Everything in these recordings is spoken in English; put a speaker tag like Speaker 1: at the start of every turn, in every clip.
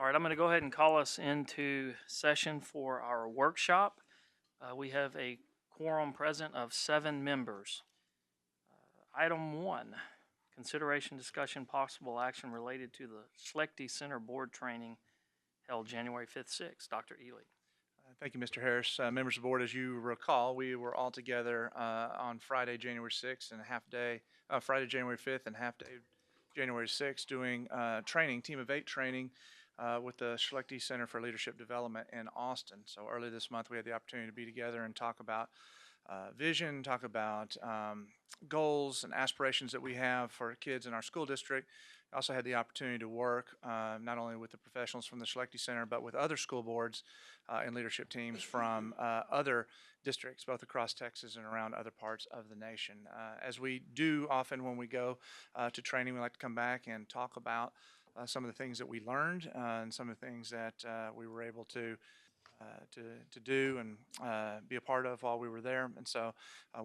Speaker 1: All right, I'm going to go ahead and call us into session for our workshop. We have a quorum present of 7 members. Item 1, consideration, discussion, possible action related to the Schlechte Center Board training held January 5th, 6th. Dr. Ely.
Speaker 2: Thank you, Mr. Harris. Members of the board, as you recall, we were all together on Friday, January 6th and a half day, Friday, January 5th and half day, January 6th, doing training, Team of 8 training with the Schlechte Center for Leadership Development in Austin. So early this month, we had the opportunity to be together and talk about vision, talk about goals and aspirations that we have for kids in our school district. I also had the opportunity to work not only with the professionals from the Schlechte Center, but with other school boards and leadership teams from other districts, both across Texas and around other parts of the nation. As we do often when we go to training, we like to come back and talk about some of the things that we learned and some of the things that we were able to do and be a part of while we were there. And so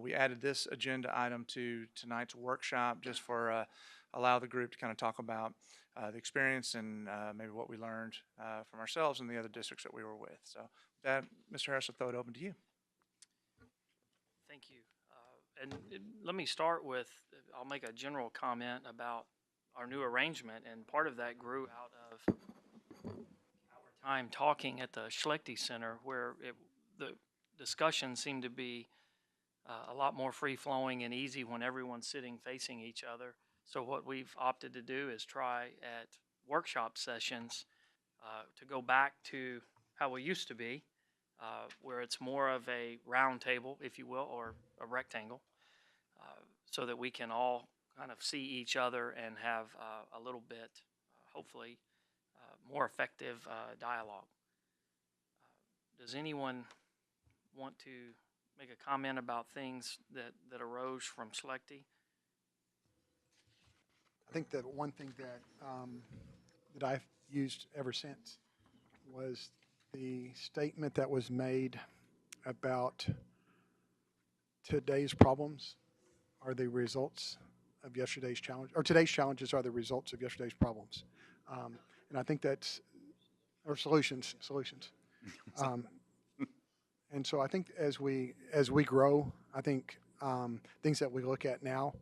Speaker 2: we added this agenda item to tonight's workshop just for allow the group to kind of talk about the experience and maybe what we learned from ourselves and the other districts that we were with. So with that, Mr. Harris, I'll throw it open to you.
Speaker 1: Thank you. Let me start with, I'll make a general comment about our new arrangement, and part of that grew out of our time talking at the Schlechte Center, where the discussion seemed to be a lot more free-flowing and easy when everyone's sitting facing each other. So what we've opted to do is try at workshop sessions to go back to how we used to be, where it's more of a round table, if you will, or a rectangle, so that we can all kind of see each other and have a little bit, hopefully, more effective dialogue. Does anyone want to make a comment about things that arose from Schlechte?
Speaker 3: I think that one thing that that I've used ever since was the statement that was made about today's problems are the results of yesterday's challenge, or today's challenges are the results of yesterday's problems, and I think that's or solutions. And so I think as we grow, I think things that we look at now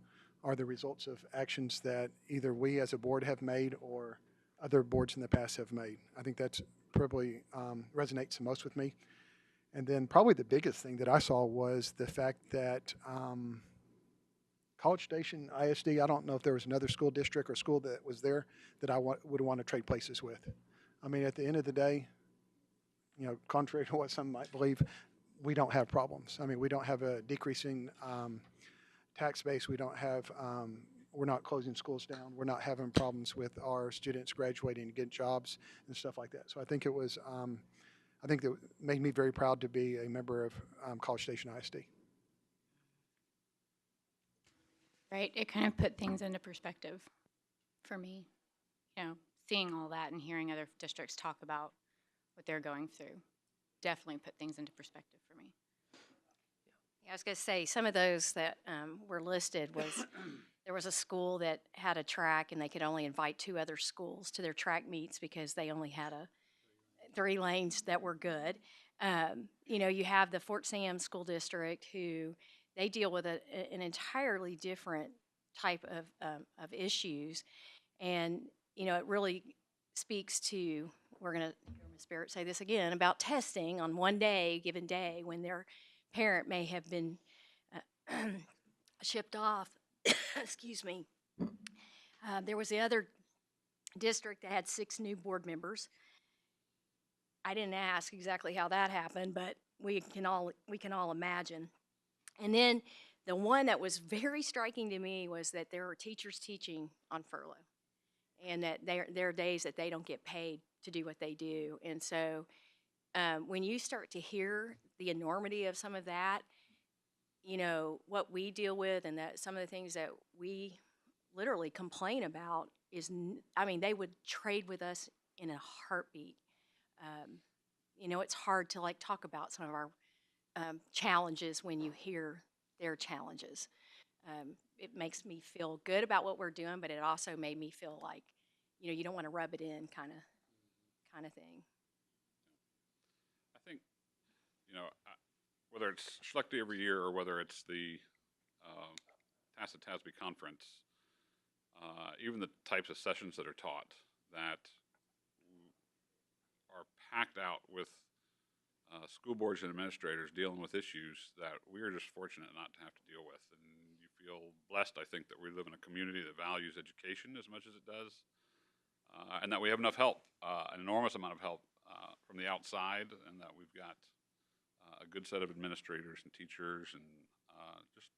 Speaker 3: are the results of actions that either we as a board have made or other boards in the past have made. I think that's probably resonates the most with me. And then probably the biggest thing that I saw was the fact that College Station ISD, I don't know if there was another school district or school that was there that I would want to trade places with. I mean, at the end of the day, you know, contrary to what some might believe, we don't have problems. I mean, we don't have a decreasing tax base. We don't have, we're not closing schools down. We're not having problems with our students graduating and getting jobs and stuff like that. So I think it was, I think that made me very proud to be a member of College Station ISD.
Speaker 4: Right, it kind of put things into perspective for me, you know, seeing all that and hearing other districts talk about what they're going through definitely put things into perspective for me.
Speaker 5: Yeah, I was going to say, some of those that were listed was, there was a school that had a track and they could only invite 2 other schools to their track meets because they only had 3 lanes that were good. You know, you have the Fort Sam School District who they deal with an entirely different type of issues. And, you know, it really speaks to, we're going to hear Ms. Barrett say this again, about testing on one day, given day, when their parent may have been shipped off. Excuse me. There was the other district that had 6 new board members. I didn't ask exactly how that happened, but we can all imagine. And then the one that was very striking to me was that there are teachers teaching on furlough, and that there are days that they don't get paid to do what they do. And so when you start to hear the enormity of some of that, you know, what we deal with and that some of the things that we literally complain about is, I mean, they would trade with us in a heartbeat. You know, it's hard to like talk about some of our challenges when you hear their challenges. It makes me feel good about what we're doing, but it also made me feel like, you know, you don't want to rub it in kind kind of thing.
Speaker 6: I think, whether it's Schlechte every year or whether it's the Tacit TASB conference, even the types of sessions that are taught that are packed out with school boards and administrators dealing with issues that we are just fortunate not to have to deal with. And you feel blessed, I think, that we live in a community that values education as much as it does, and that we have enough help, an enormous amount of help from the outside, and that we've got a good set of administrators and teachers and just,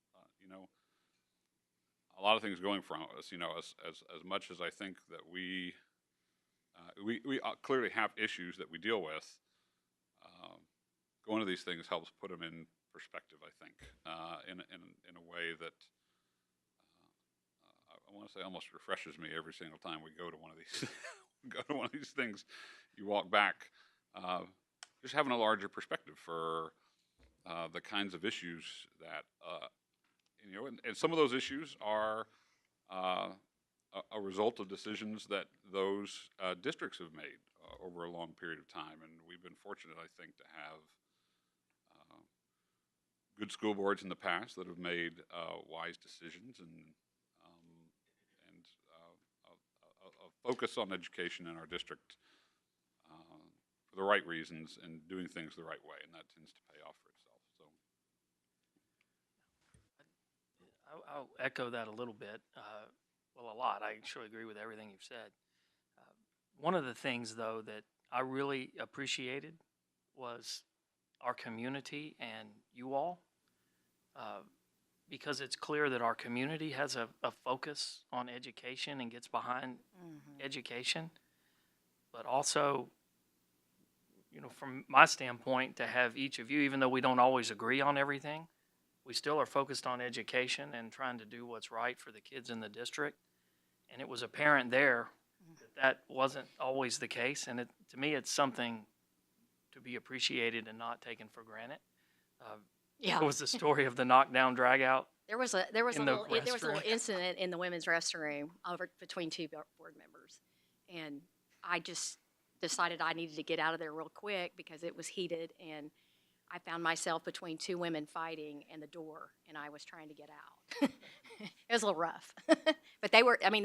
Speaker 6: a lot of things going for us, as much as I think that we clearly have issues that we deal with. Going to these things helps put them in perspective, I think, in a way that I want to say almost refreshes me every single time we go to one of these things. You walk back, just having a larger perspective for the kinds of issues that and some of those issues are a result of decisions that those districts have made over a long period of time. And we've been fortunate, I think, to have good school boards in the past that have made wise decisions and a focus on education in our district for the right reasons and doing things the right way, and that tends to pay off for itself. So
Speaker 1: I'll echo that a little bit. Well, a lot. I sure agree with everything you've said. One of the things, though, that I really appreciated was our community and you all, because it's clear that our community has a focus on education and gets behind education, but also, from my standpoint, to have each of you, even though we don't always agree on everything, we still are focused on education and trying to do what's right for the kids in the district. And it was apparent there that wasn't always the case. And to me, it's something to be appreciated and not taken for granted. It was the story of the knockdown drag out.
Speaker 5: There was a
Speaker 1: In the
Speaker 5: little incident in the women's restroom between two board members, and I just decided I needed to get out of there real quick because it was heated, and I found myself between two women fighting and the door, and I was trying to get out. It was a little rough, but they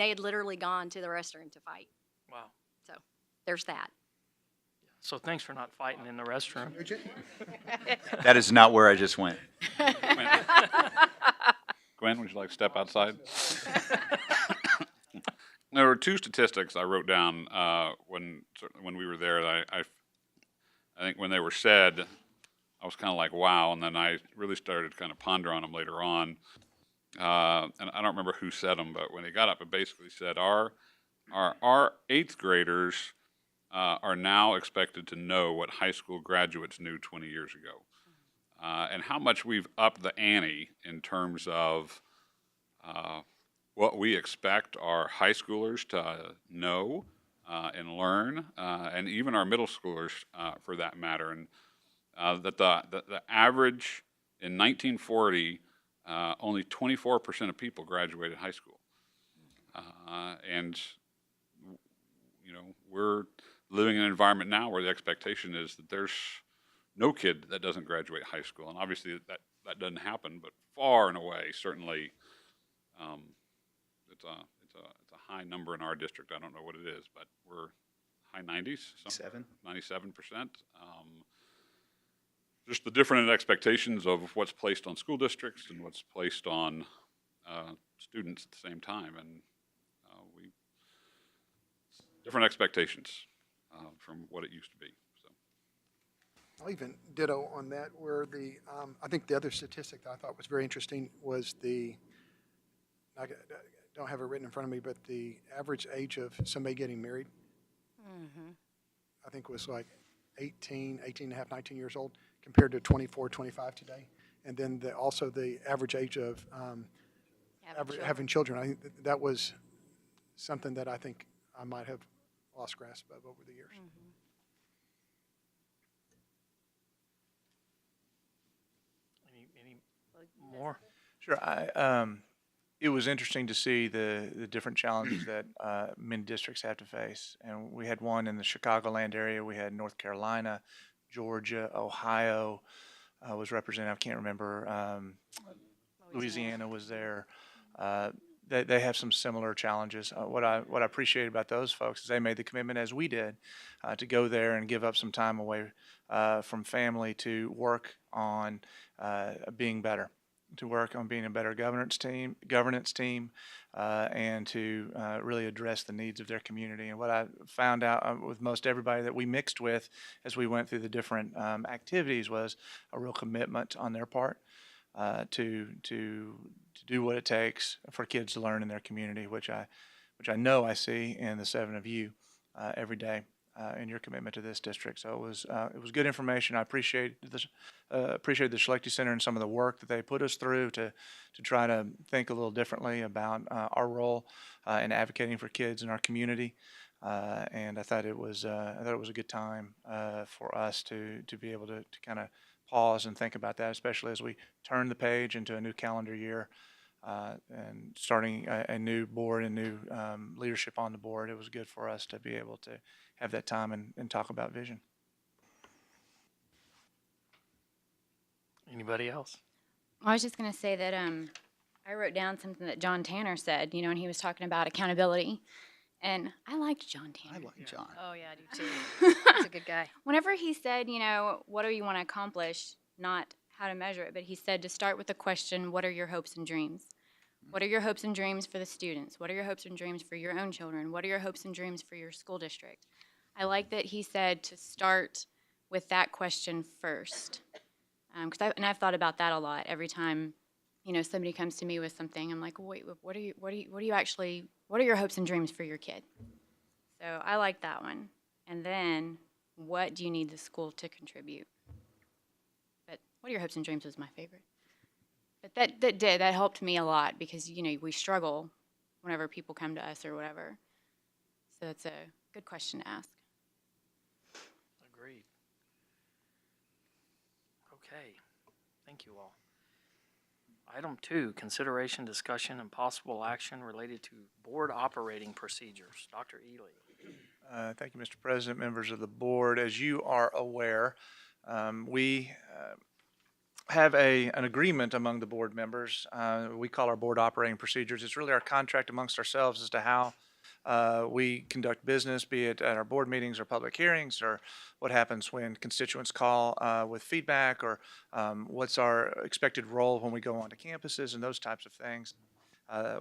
Speaker 5: had literally gone to the restroom to fight.
Speaker 1: Wow.
Speaker 5: So there's that.
Speaker 1: So thanks for not fighting in the restroom.
Speaker 7: That is not where I just went.
Speaker 6: Gwen, would you like to step outside? There were two statistics I wrote down when we were there. I think when they were said, I was kind of like, wow, and then I really started to kind of ponder on them later on. And I don't remember who said them, but when they got up, it basically said our eighth graders are now expected to know what high school graduates knew 20 years ago, and how much we've upped the ante in terms of what we expect our high schoolers to know and learn, and even our middle schoolers for that matter. And that the average in 1940, only 24% of people graduated high school, and we're living in an environment now where the expectation is that there's no kid that doesn't graduate high school, and obviously that doesn't happen. But far and away, certainly, it's a high number in our district. I don't know what it is, but we're high 90s, 97%. Just the different expectations of what's placed on school districts and what's placed on students at the same time, and different expectations from what it used to be. So,
Speaker 3: I'll even ditto on that, where I think the other statistic that I thought was very interesting was I don't have it written in front of me, but the average age of somebody getting married, I think was like 18 and a half, 19 years old, compared to 24, 25 today. And then also the average age of having children. I think that was something that I think I might have lost grasp of over the years.
Speaker 1: Any more?
Speaker 2: Sure. it was interesting to see the different challenges that many districts have to face. And we had one in the Chicagoland area. We had North Carolina, Georgia, Ohio was represented. I can't remember. Louisiana was there. They have some similar challenges. What I appreciate about those folks is they made the commitment, as we did, to go there and give up some time away from family to work on being better, to work on being a better governance team, and to really address the needs of their community. And what I found out with most everybody that we mixed with as we went through the different activities was a real commitment on their part to do what it takes for kids to learn in their community, which I know I see in the 7 of you every day in your commitment to this district. So it was good information. I appreciate the Schlechte Center and some of the work that they put us through to try to think a little differently about our role in advocating for kids in our community. And I thought it was a good time for us to be able to kind of pause and think about that, especially as we turn the page into a new calendar year and starting a new board and new leadership on the board. It was good for us to be able to have that time and talk about vision.
Speaker 1: Anybody else?
Speaker 4: I was just going to say that I wrote down something that John Tanner said, and he was talking about accountability. And I liked John Tanner.
Speaker 7: I like John.
Speaker 5: Oh, yeah, I do too. He's a good guy.
Speaker 4: Whenever he said, what do you want to accomplish, not how to measure it, but he said to start with the question, what are your hopes and dreams? What are your hopes and dreams for the students? What are your hopes and dreams for your own children? What are your hopes and dreams for your school district? I like that he said to start with that question first. I've thought about that a lot. Every time, somebody comes to me with something, I'm like, wait, what are your hopes and dreams for your kid? So I like that one. And then, what do you need the school to contribute? But what are your hopes and dreams was my favorite. But that helped me a lot because, we struggle whenever people come to us or whatever. So it's a good question to ask.
Speaker 1: Agreed. Okay, thank you all. Item 2, consideration, discussion, and possible action related to board operating procedures. Dr. Ely.
Speaker 2: Thank you, Mr. President, members of the board. As you are aware, we have an agreement among the board members. We call our board operating procedures. It's really our contract amongst ourselves as to how we conduct business, be it at our board meetings or public hearings, or what happens when constituents call with feedback, or what's our expected role when we go onto campuses and those types of things.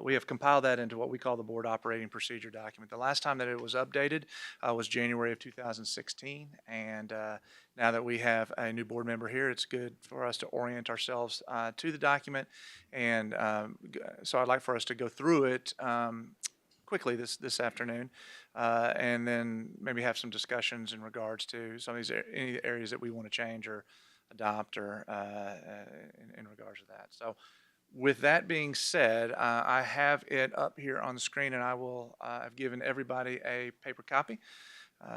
Speaker 2: We have compiled that into what we call the board operating procedure document. The last time that it was updated was January of 2016, and now that we have a new board member here, it's good for us to orient ourselves to the document, and so I'd like for us to go through it quickly this afternoon, and then maybe have some discussions in regards to some of these any areas that we want to change or adopt, or in regards to that. So, with that being said, I have it up here on the screen, and I've given everybody a paper copy.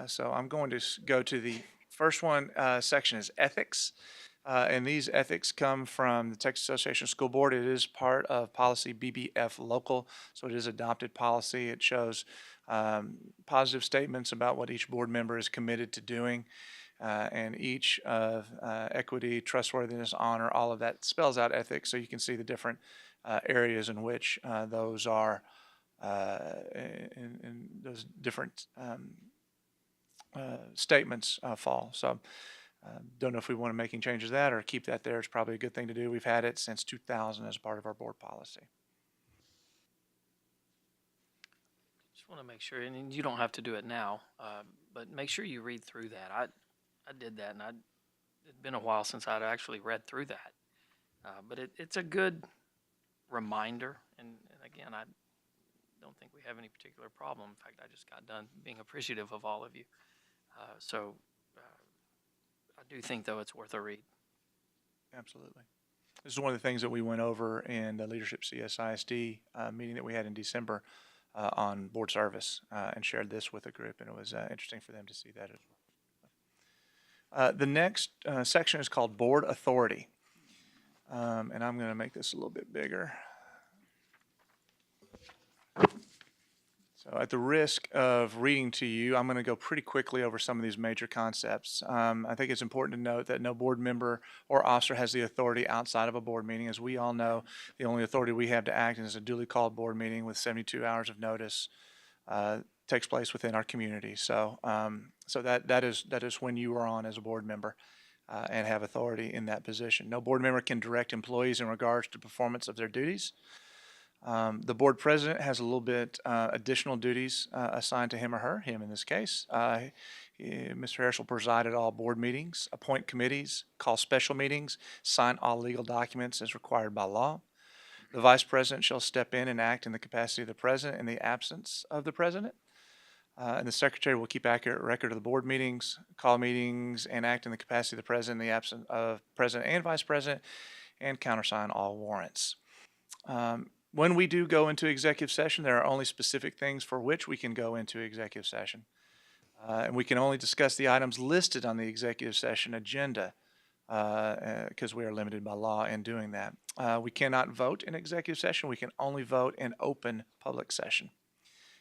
Speaker 2: So I'm going to go to the first one. Section is ethics. And these ethics come from the Texas Association of School Board. It is part of policy BBF local, so it is adopted policy. It shows positive statements about what each board member is committed to doing, and each of equity, trustworthiness, honor, all of that spells out ethics, so you can see the different areas in which those are in those different statements fall. So don't know if we want to make any changes to that or keep that there. It's probably a good thing to do. We've had it since 2000 as part of our board policy.
Speaker 1: Just want to make sure, and you don't have to do it now, but make sure you read through that. I did that, and it'd been a while since I'd actually read through that. But it's a good reminder, and again, I don't think we have any particular problem. In fact, I just got done being appreciative of all of you. So I do think, though, it's worth a read.
Speaker 2: Absolutely. This is one of the things that we went over in the Leadership CSISD meeting that we had in December on board service, and shared this with a group, and it was interesting for them to see that as well. The next section is called Board Authority, and I'm going to make this a little bit bigger. So at the risk of reading to you, I'm going to go pretty quickly over some of these major concepts. I think it's important to note that no board member or officer has the authority outside of a board meeting. As we all know, the only authority we have to act is a duly called board meeting with 72 hours of notice takes place within our community. So, that is when you are on as a board member and have authority in that position. No board member can direct employees in regards to performance of their duties. The board president has a little bit additional duties assigned to him or her, him in this case. Mr. Harris will preside at all board meetings, appoint committees, call special meetings, sign all legal documents as required by law. The vice president shall step in and act in the capacity of the president in the absence of the president. And the secretary will keep accurate record of the board meetings, call meetings, and act in the capacity of the president in the absence of president and vice president, and countersign all warrants. When we do go into executive session, there are only specific things for which we can go into executive session. And we can only discuss the items listed on the executive session agenda because we are limited by law in doing that. We cannot vote in executive session. We can only vote in open public session.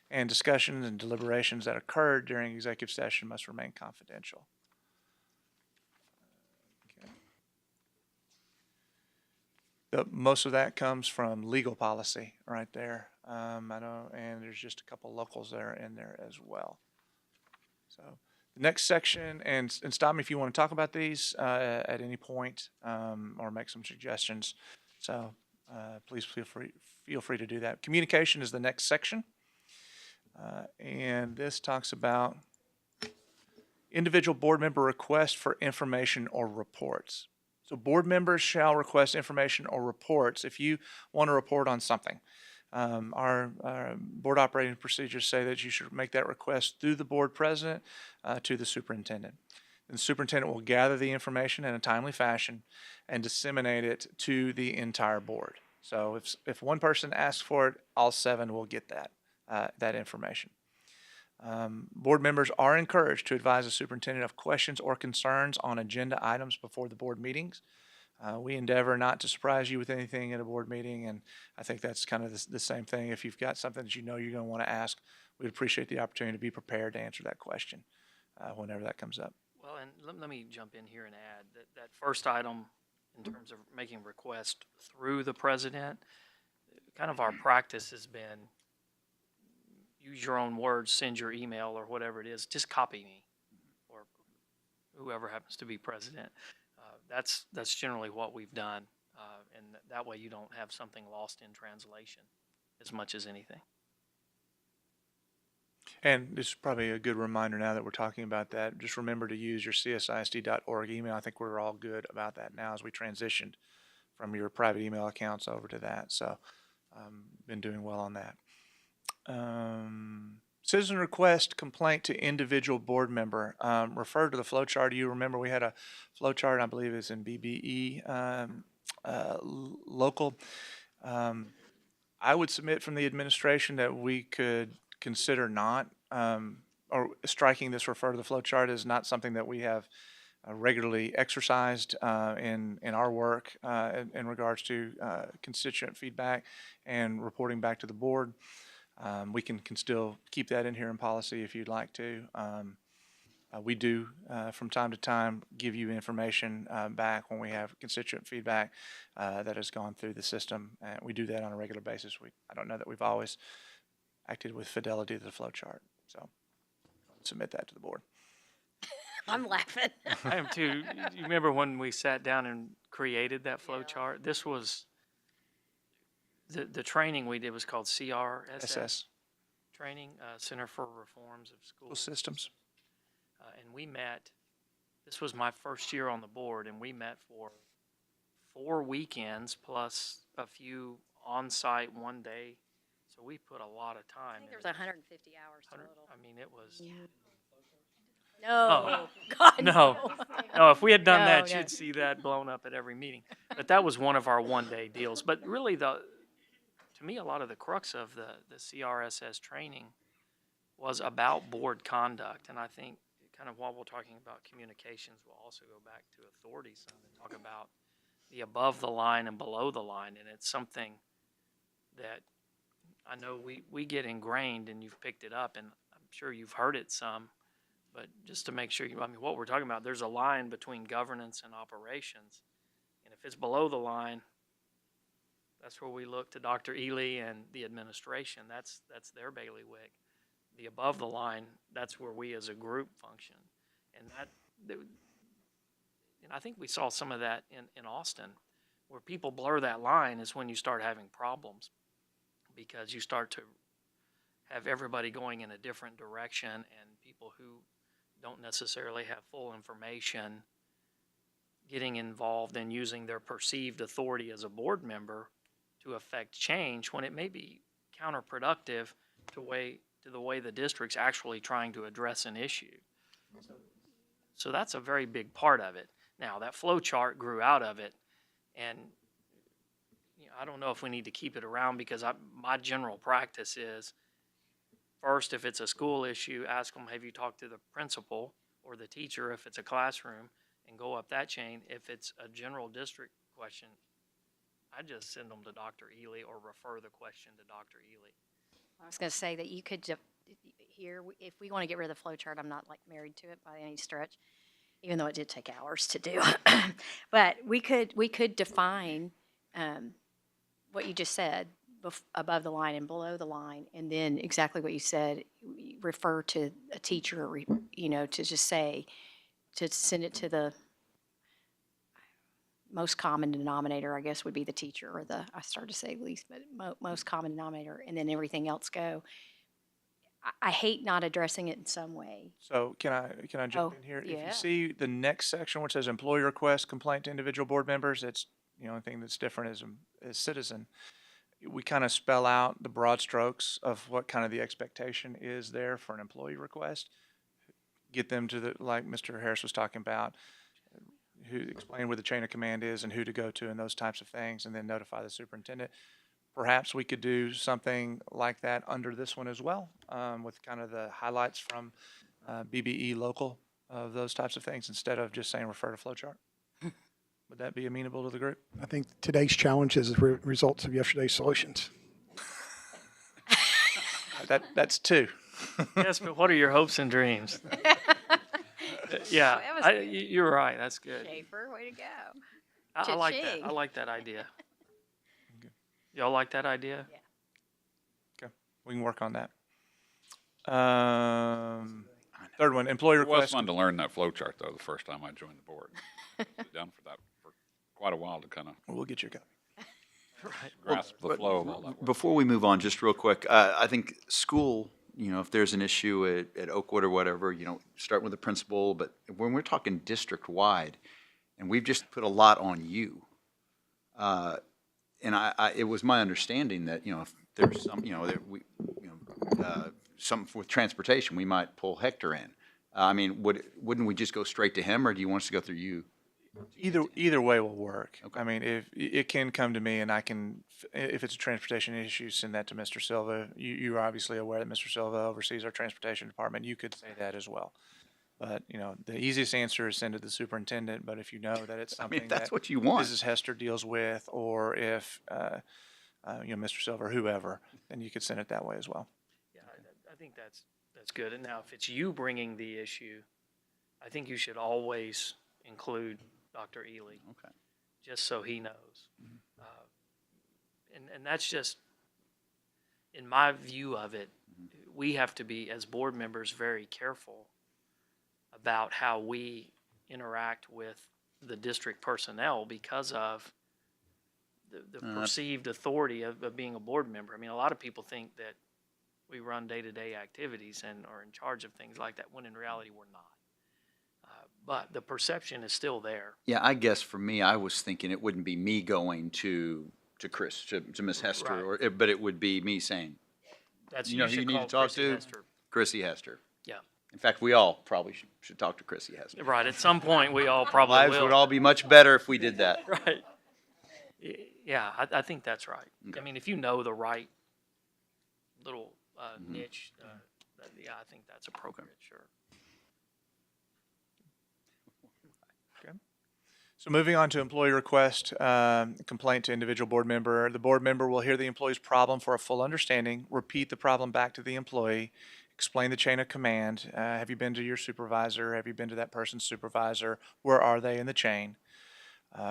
Speaker 2: And discussions and deliberations that occurred during executive session must remain confidential. Most of that comes from legal policy right there. And there's just a couple locals that are in there as well. So the next section, and stop me if you want to talk about these at any point or make some suggestions. So please feel free to do that. Communication is the next section. And this talks about individual board member requests for information or reports. So board members shall request information or reports if you want to report on something. Our board operating procedures say that you should make that request through the board president to the superintendent. And the superintendent will gather the information in a timely fashion and disseminate it to the entire board. So if one person asks for it, all 7 will get that information. Board members are encouraged to advise the superintendent of questions or concerns on agenda items before the board meetings. We endeavor not to surprise you with anything at a board meeting, and I think that's kind of the same thing. If you've got something that you know you're going to want to ask, we'd appreciate the opportunity to be prepared to answer that question whenever that comes up.
Speaker 1: Well, and let me jump in here and add that first item in terms of making requests through the president, kind of our practice has been use your own words, send your email or whatever it is, just copy me or whoever happens to be president. That's generally what we've done, and that way you don't have something lost in translation as much as anything.
Speaker 2: And this is probably a good reminder now that we're talking about that. Just remember to use your CSISD.org email. I think we're all good about that now as we transitioned from your private email accounts over to that. So been doing well on that. Citizen request complaint to individual board member. Refer to the flow chart. You remember we had a flow chart, I believe it's in BBE local. I would submit from the administration that we could consider not, or striking this refer to the flow chart is not something that we have regularly exercised in our work in regards to constituent feedback and reporting back to the board. We can still keep that in here in policy if you'd like to. We do, from time to time, give you information back when we have constituent feedback that has gone through the system. We do that on a regular basis. I don't know that we've always acted with fidelity to the flow chart. So submit that to the board.
Speaker 5: I'm laughing.
Speaker 1: I am too. You remember when we sat down and created that flow chart? This was the training we did was called CRSS
Speaker 2: SS.
Speaker 1: training, Center for Reforms of School
Speaker 2: Systems.
Speaker 1: And we met, this was my first year on the board, and we met for 4 weekends plus a few on-site one day. So we put a lot of time.
Speaker 5: I think there was 150 hours total.
Speaker 1: I mean, it was.
Speaker 5: No, God,
Speaker 1: No, no, if we had done
Speaker 5: No,
Speaker 1: that,
Speaker 5: no.
Speaker 1: you'd see that blown up at every meeting. But that was one of our one-day deals. But really, to me, a lot of the crux of the CRSS training was about board conduct. And I think kind of while we're talking about communications, we'll also go back to authority some and talk about the above the line and below the line. And it's something that I know we get ingrained, and you've picked it up, and I'm sure you've heard it some, but just to make sure, I mean, what we're talking about, there's a line between governance and operations. And if it's below the line, that's where we look to Dr. Ely and the administration. That's their bailiwick. The above the line, that's where we as a group function. And and I think we saw some of that in Austin. Where people blur that line is when you start having problems, because you start to have everybody going in a different direction, and people who don't necessarily have full information getting involved and using their perceived authority as a board member to affect change, when it may be counterproductive to the way the district's actually trying to address an issue. So that's a very big part of it. Now, that flow chart grew out of it, and I don't know if we need to keep it around, because my general practice is, first, if it's a school issue, ask them, have you talked to the principal or the teacher if it's a classroom, and go up that chain. If it's a general district question, I just send them to Dr. Ely or refer the question to Dr. Ely.
Speaker 5: I was going to say that you could here, if we want to get rid of the flow chart, I'm not like married to it by any stretch, even though it did take hours to do. But we could define what you just said, above the line and below the line, and then exactly what you said, refer to a teacher, to just say, to send it to the most common denominator, I guess, would be the teacher, or I started to say least, but most common denominator, and then everything else go. I hate not addressing it in some way.
Speaker 2: So can I jump in here? If
Speaker 5: yeah.
Speaker 2: you see the next section where it says employee request complaint to individual board members, it's the only thing that's different is citizen. We kind of spell out the broad strokes of what kind of the expectation is there for an employee request. Get them to like Mr. Harris was talking about, who explain where the chain of command is and who to go to and those types of things, and then notify the superintendent. Perhaps we could do something like that under this one as well, with kind of the highlights from BBE local of those types of things, instead of just saying refer to flowchart. Would that be amenable to the group?
Speaker 3: I think today's challenge is the results of yesterday's solutions.
Speaker 2: That's two.
Speaker 1: Yes, but what are your hopes and dreams? Yeah,
Speaker 5: That was good.
Speaker 1: you're right. That's good.
Speaker 5: Schaefer, way to go.
Speaker 1: I like that.
Speaker 5: Cha-ching.
Speaker 1: I like that idea. Y'all like that idea?
Speaker 5: Yeah.
Speaker 2: We can work on that. Third one, employee
Speaker 6: It was
Speaker 2: request.
Speaker 6: fun to learn that flow chart, though, the first time I joined the board. Sit down for that for quite a while to kind of
Speaker 2: We'll get you a copy.
Speaker 1: Right.
Speaker 6: grasp the flow of all that work.
Speaker 7: Before we move on, just real quick, I think school, if there's an issue at Oakwood or whatever, start with the principal, but when we're talking district-wide, and we've just put a lot on you, and it was my understanding that, if there's some, something with transportation, we might pull Hector in. I mean, wouldn't we just go straight to him, or do you want us to go through you?
Speaker 2: Either way will work.
Speaker 7: Okay.
Speaker 2: I mean, if it can come to me, and I can, if it's a transportation issue, send that to Mr. Silva. You're obviously aware that Mr. Silva oversees our transportation department. You could say that as well. But, the easiest answer is send it to the superintendent. But if you know that it's
Speaker 7: I
Speaker 2: something
Speaker 7: mean, that's
Speaker 2: that
Speaker 7: what you want.
Speaker 2: Mrs. Hester deals with, or if, Mr. Silva or whoever, then you could send it that way as well.
Speaker 1: Yeah, I think that's good. And now, if it's you bringing the issue, I think you should always include Dr. Ely.
Speaker 7: Okay.
Speaker 1: Just so he knows. And that's just, in my view of it, we have to be, as board members, very careful about how we interact with the district personnel because of the perceived authority of being a board member. I mean, a lot of people think that we run day-to-day activities and are in charge of things like that, when in reality we're not. But the perception is still there.
Speaker 7: Yeah, I guess for me, I was thinking it wouldn't be me going to Chris, to Miss Hester,
Speaker 1: Right.
Speaker 7: but it would be me saying,
Speaker 1: That's
Speaker 7: who you
Speaker 1: should
Speaker 7: need to
Speaker 1: call
Speaker 7: talk
Speaker 1: Chrissy
Speaker 7: to?
Speaker 1: Hester.
Speaker 7: Chrissy Hester.
Speaker 1: Yeah.
Speaker 7: In fact, we all probably should talk to Chrissy Hester.
Speaker 1: Right. At some point, we all probably
Speaker 7: Lives
Speaker 1: will.
Speaker 7: would all be much better if we did that.
Speaker 1: Right. Yeah, I think that's right.
Speaker 7: Okay.
Speaker 1: I mean, if you know the right little niche, I think that's appropriate. Sure.
Speaker 2: So moving on to employee request, complaint to individual board member. The board member will hear the employee's problem for a full understanding, repeat the problem back to the employee, explain the chain of command. Have you been to your supervisor? Have you been to that person's supervisor? Where are they in the chain?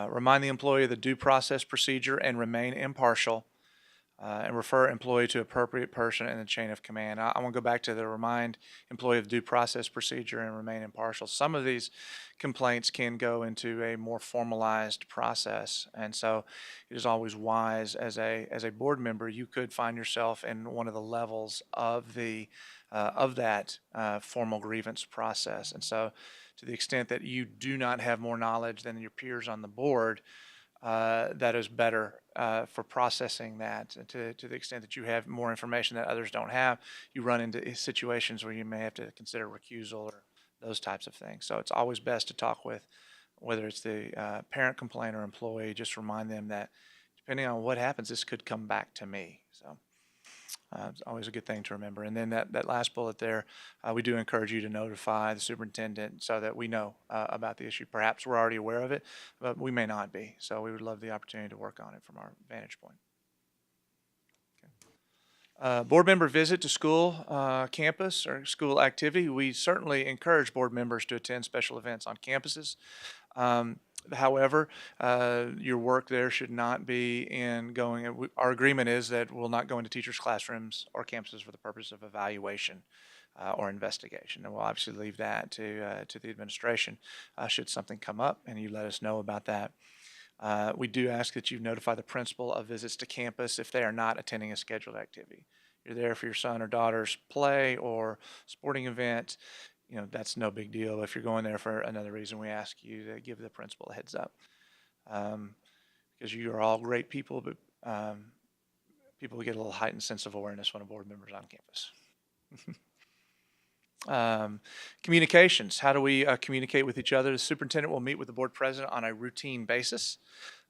Speaker 2: Remind the employee of the due process procedure and remain impartial. And refer employee to appropriate person in the chain of command. I want to go back to the remind employee of due process procedure and remain impartial. Some of these complaints can go into a more formalized process, and so it is always wise as a board member, you could find yourself in one of the levels of the of that formal grievance process. And so, to the extent that you do not have more knowledge than your peers on the board, that is better for processing that. And to the extent that you have more information that others don't have, you run into situations where you may have to consider recusal or those types of things. So it's always best to talk with, whether it's the parent complaint or employee, just remind them that depending on what happens, this could come back to me. So it's always a good thing to remember. And then that last bullet there, we do encourage you to notify the superintendent so that we know about the issue. Perhaps we're already aware of it, but we may not be. So we would love the opportunity to work on it from our vantage point. Okay. Board member visit to school campus or school activity. We certainly encourage board members to attend special events on campuses. However, your work there should not be in going, our agreement is that we'll not go into teachers' classrooms or campuses for the purpose of evaluation or investigation. And we'll obviously leave that to the administration should something come up and you let us know about that. We do ask that you notify the principal of visits to campus if they are not attending a scheduled activity. You're there for your son or daughter's play or sporting event. You know, that's no big deal. If you're going there for another reason, we ask you to give the principal a heads up. Because you are all great people, but people get a little heightened sense of awareness when a board member is on campus. Communications. How do we communicate with each other? The superintendent will meet with the board president on a routine basis.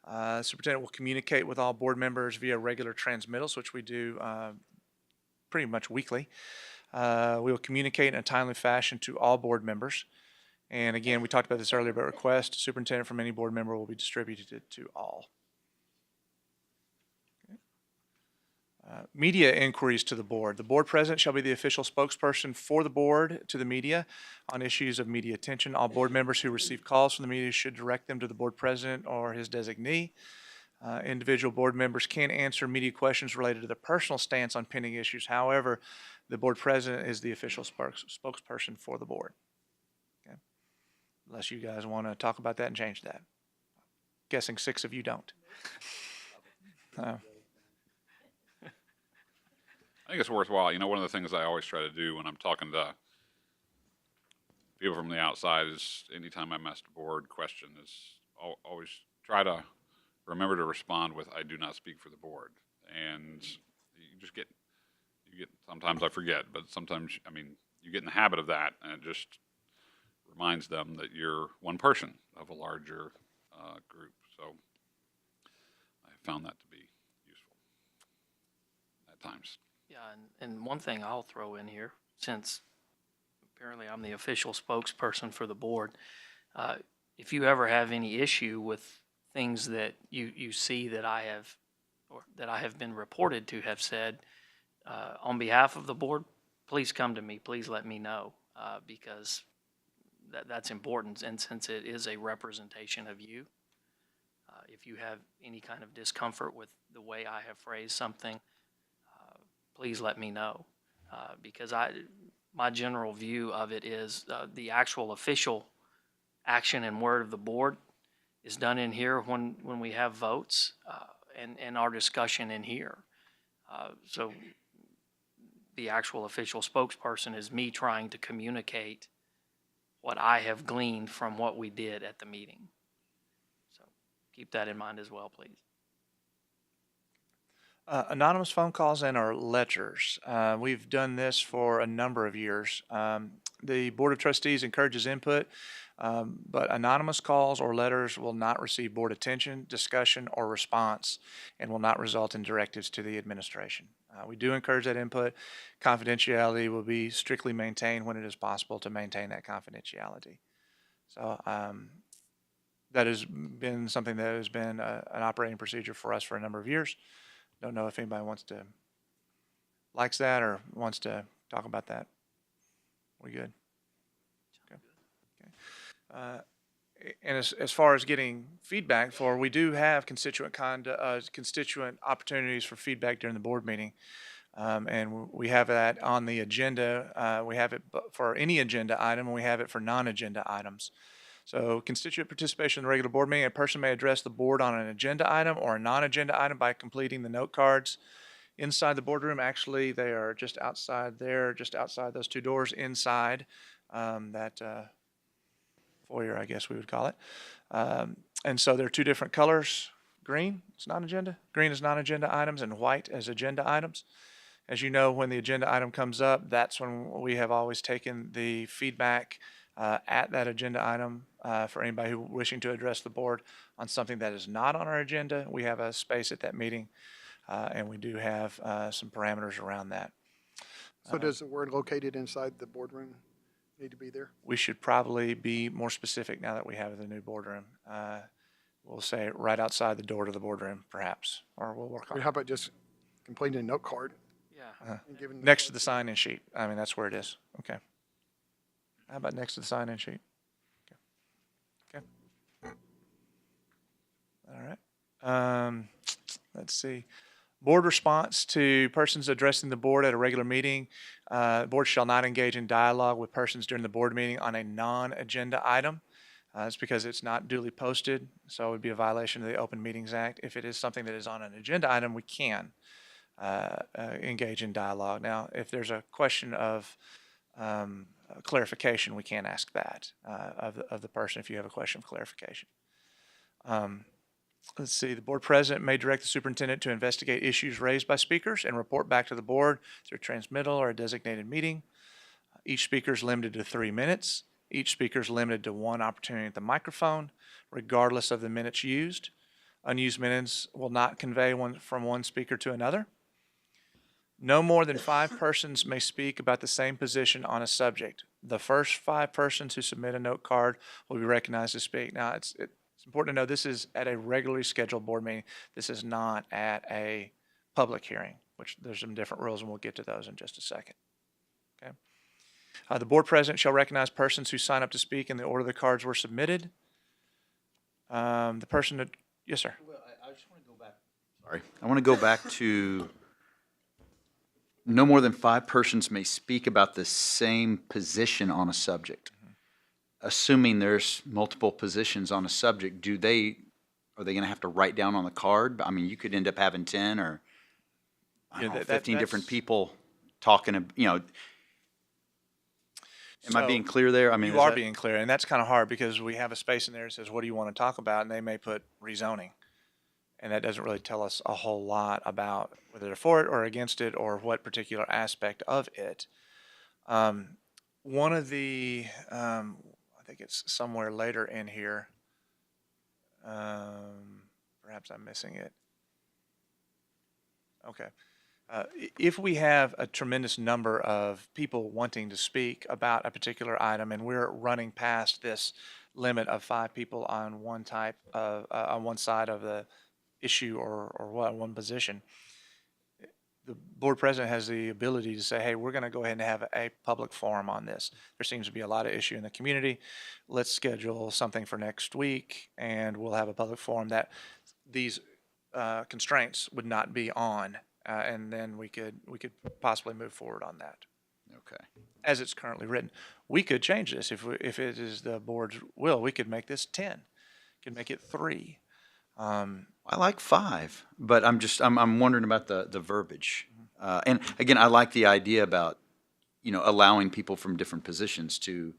Speaker 2: The superintendent will communicate with all board members via regular transmittals, which we do pretty much weekly. We will communicate in a timely fashion to all board members. And again, we talked about this earlier, but request superintendent from any board member will be distributed to all. Okay. Media inquiries to the board. The board president shall be the official spokesperson for the board to the media on issues of media attention. All board members who receive calls from the media should direct them to the board president or his designee. Individual board members can answer media questions related to their personal stance on pending issues. However, the board president is the official spokesperson for the board. Okay. Unless you guys want to talk about that and change that. Guessing 6 of you don't.
Speaker 6: I think it's worthwhile. You know, one of the things I always try to do when I'm talking to people from the outside is anytime I'm asked a board question is always try to remember to respond with, I do not speak for the board. And you just get, sometimes I forget, but sometimes, I mean, you get in the habit of that and it just reminds them that you're one person of a larger group. So I found that to be useful at times.
Speaker 1: Yeah, and one thing I'll throw in here, since apparently I'm the official spokesperson for the board, if you ever have any issue with things that you see that I have, or that I have been reported to have said, on behalf of the board, please come to me, please let me know, because that's important, and since it is a representation of you, if you have any kind of discomfort with the way I have phrased something, please let me know, because my general view of it is the actual official action and word of the board is done in here when we have votes and our discussion in here. So the actual official spokesperson is me trying to communicate what I have gleaned from what we did at the meeting. So keep that in mind as well, please.
Speaker 2: Anonymous phone calls and our letters. We've done this for a number of years. The Board of Trustees encourages input, but anonymous calls or letters will not receive board attention, discussion, or response, and will not result in directives to the administration. We do encourage that input. Confidentiality will be strictly maintained when it is possible to maintain that confidentiality. So that has been something that has been an operating procedure for us for a number of years. Don't know if anybody likes that or wants to talk about that. We good? Okay. And as far as getting feedback we do have constituent opportunities for feedback during the board meeting. And we have that on the agenda. We have it for any agenda item, and we have it for non-agenda items. So constituent participation in the regular board meeting, a person may address the board on an agenda item or a non-agenda item by completing the note cards inside the boardroom. Actually, they are just outside there, just outside those two doors inside that foyer, I guess we would call it. And so there are two different colors. Green is non-agenda. Green is non-agenda items, and white as agenda items. As you know, when the agenda item comes up, that's when we have always taken the feedback at that agenda item for anybody who wishing to address the board on something that is not on our agenda. We have a space at that meeting, and we do have some parameters around that.
Speaker 3: So does the word located inside the boardroom need to be there?
Speaker 2: We should probably be more specific now that we have the new boardroom. We'll say right outside the door to the boardroom, perhaps, or we'll work on
Speaker 3: Or
Speaker 2: it.
Speaker 3: how about just completing a note card?
Speaker 1: Yeah.
Speaker 3: And giving
Speaker 2: Next to the sign-in sheet. I mean, that's where it is. Okay. How about next to the sign-in sheet? Okay. All right. Let's see. Board response to persons addressing the board at a regular meeting. The board shall not engage in dialogue with persons during the board meeting on a non-agenda item. It's because it's not duly posted, so it would be a violation of the Open Meetings Act. If it is something that is on an agenda item, we can engage in dialogue. Now, if there's a question of clarification, we can ask that of the person if you have a question of clarification. Let's see, the board president may direct the superintendent to investigate issues raised by speakers and report back to the board through transmittal or a designated meeting. Each speaker is limited to 3 minutes. Each speaker is limited to one opportunity at the microphone, regardless of the minutes used. Unused minutes will not convey from one speaker to another. No more than 5 persons may speak about the same position on a subject. The first 5 persons who submit a note card will be recognized to speak. Now, it's important to know this is at a regularly scheduled board meeting. This is not at a public hearing, which there's some different rules, and we'll get to those in just a second. Okay. The board president shall recognize persons who sign up to speak in the order the cards were submitted. The person that, yes, sir.
Speaker 7: Well, I just want to go back. Sorry. I want to go back to no more than 5 persons may speak about the same position on a subject. Assuming there's multiple positions on a subject, are they going to have to write down on the card? I mean, you could end up having 10 or I don't know, 15 different people talking, Am I being clear there? I mean,
Speaker 2: You are being clear, and that's kind of hard because we have a space in there that says, what do you want to talk about? And they may put rezoning. And that doesn't really tell us a whole lot about whether they're for it or against it or what particular aspect of it. One of the, I think it's somewhere later in here. Perhaps I'm missing it. Okay. If we have a tremendous number of people wanting to speak about a particular item and we're running past this limit of 5 people on one type of, on one side of the issue or one position, the board president has the ability to say, hey, we're going to go ahead and have a public forum on this. There seems to be a lot of issue in the community. Let's schedule something for next week and we'll have a public forum that these constraints would not be on. And then we could possibly move forward on that.
Speaker 7: Okay.
Speaker 2: As it's currently written, we could change this if it is the board's will. We could make this 10. Could make it 3.
Speaker 7: I like 5, but I'm wondering about the verbiage. And again, I like the idea about, allowing people from different positions to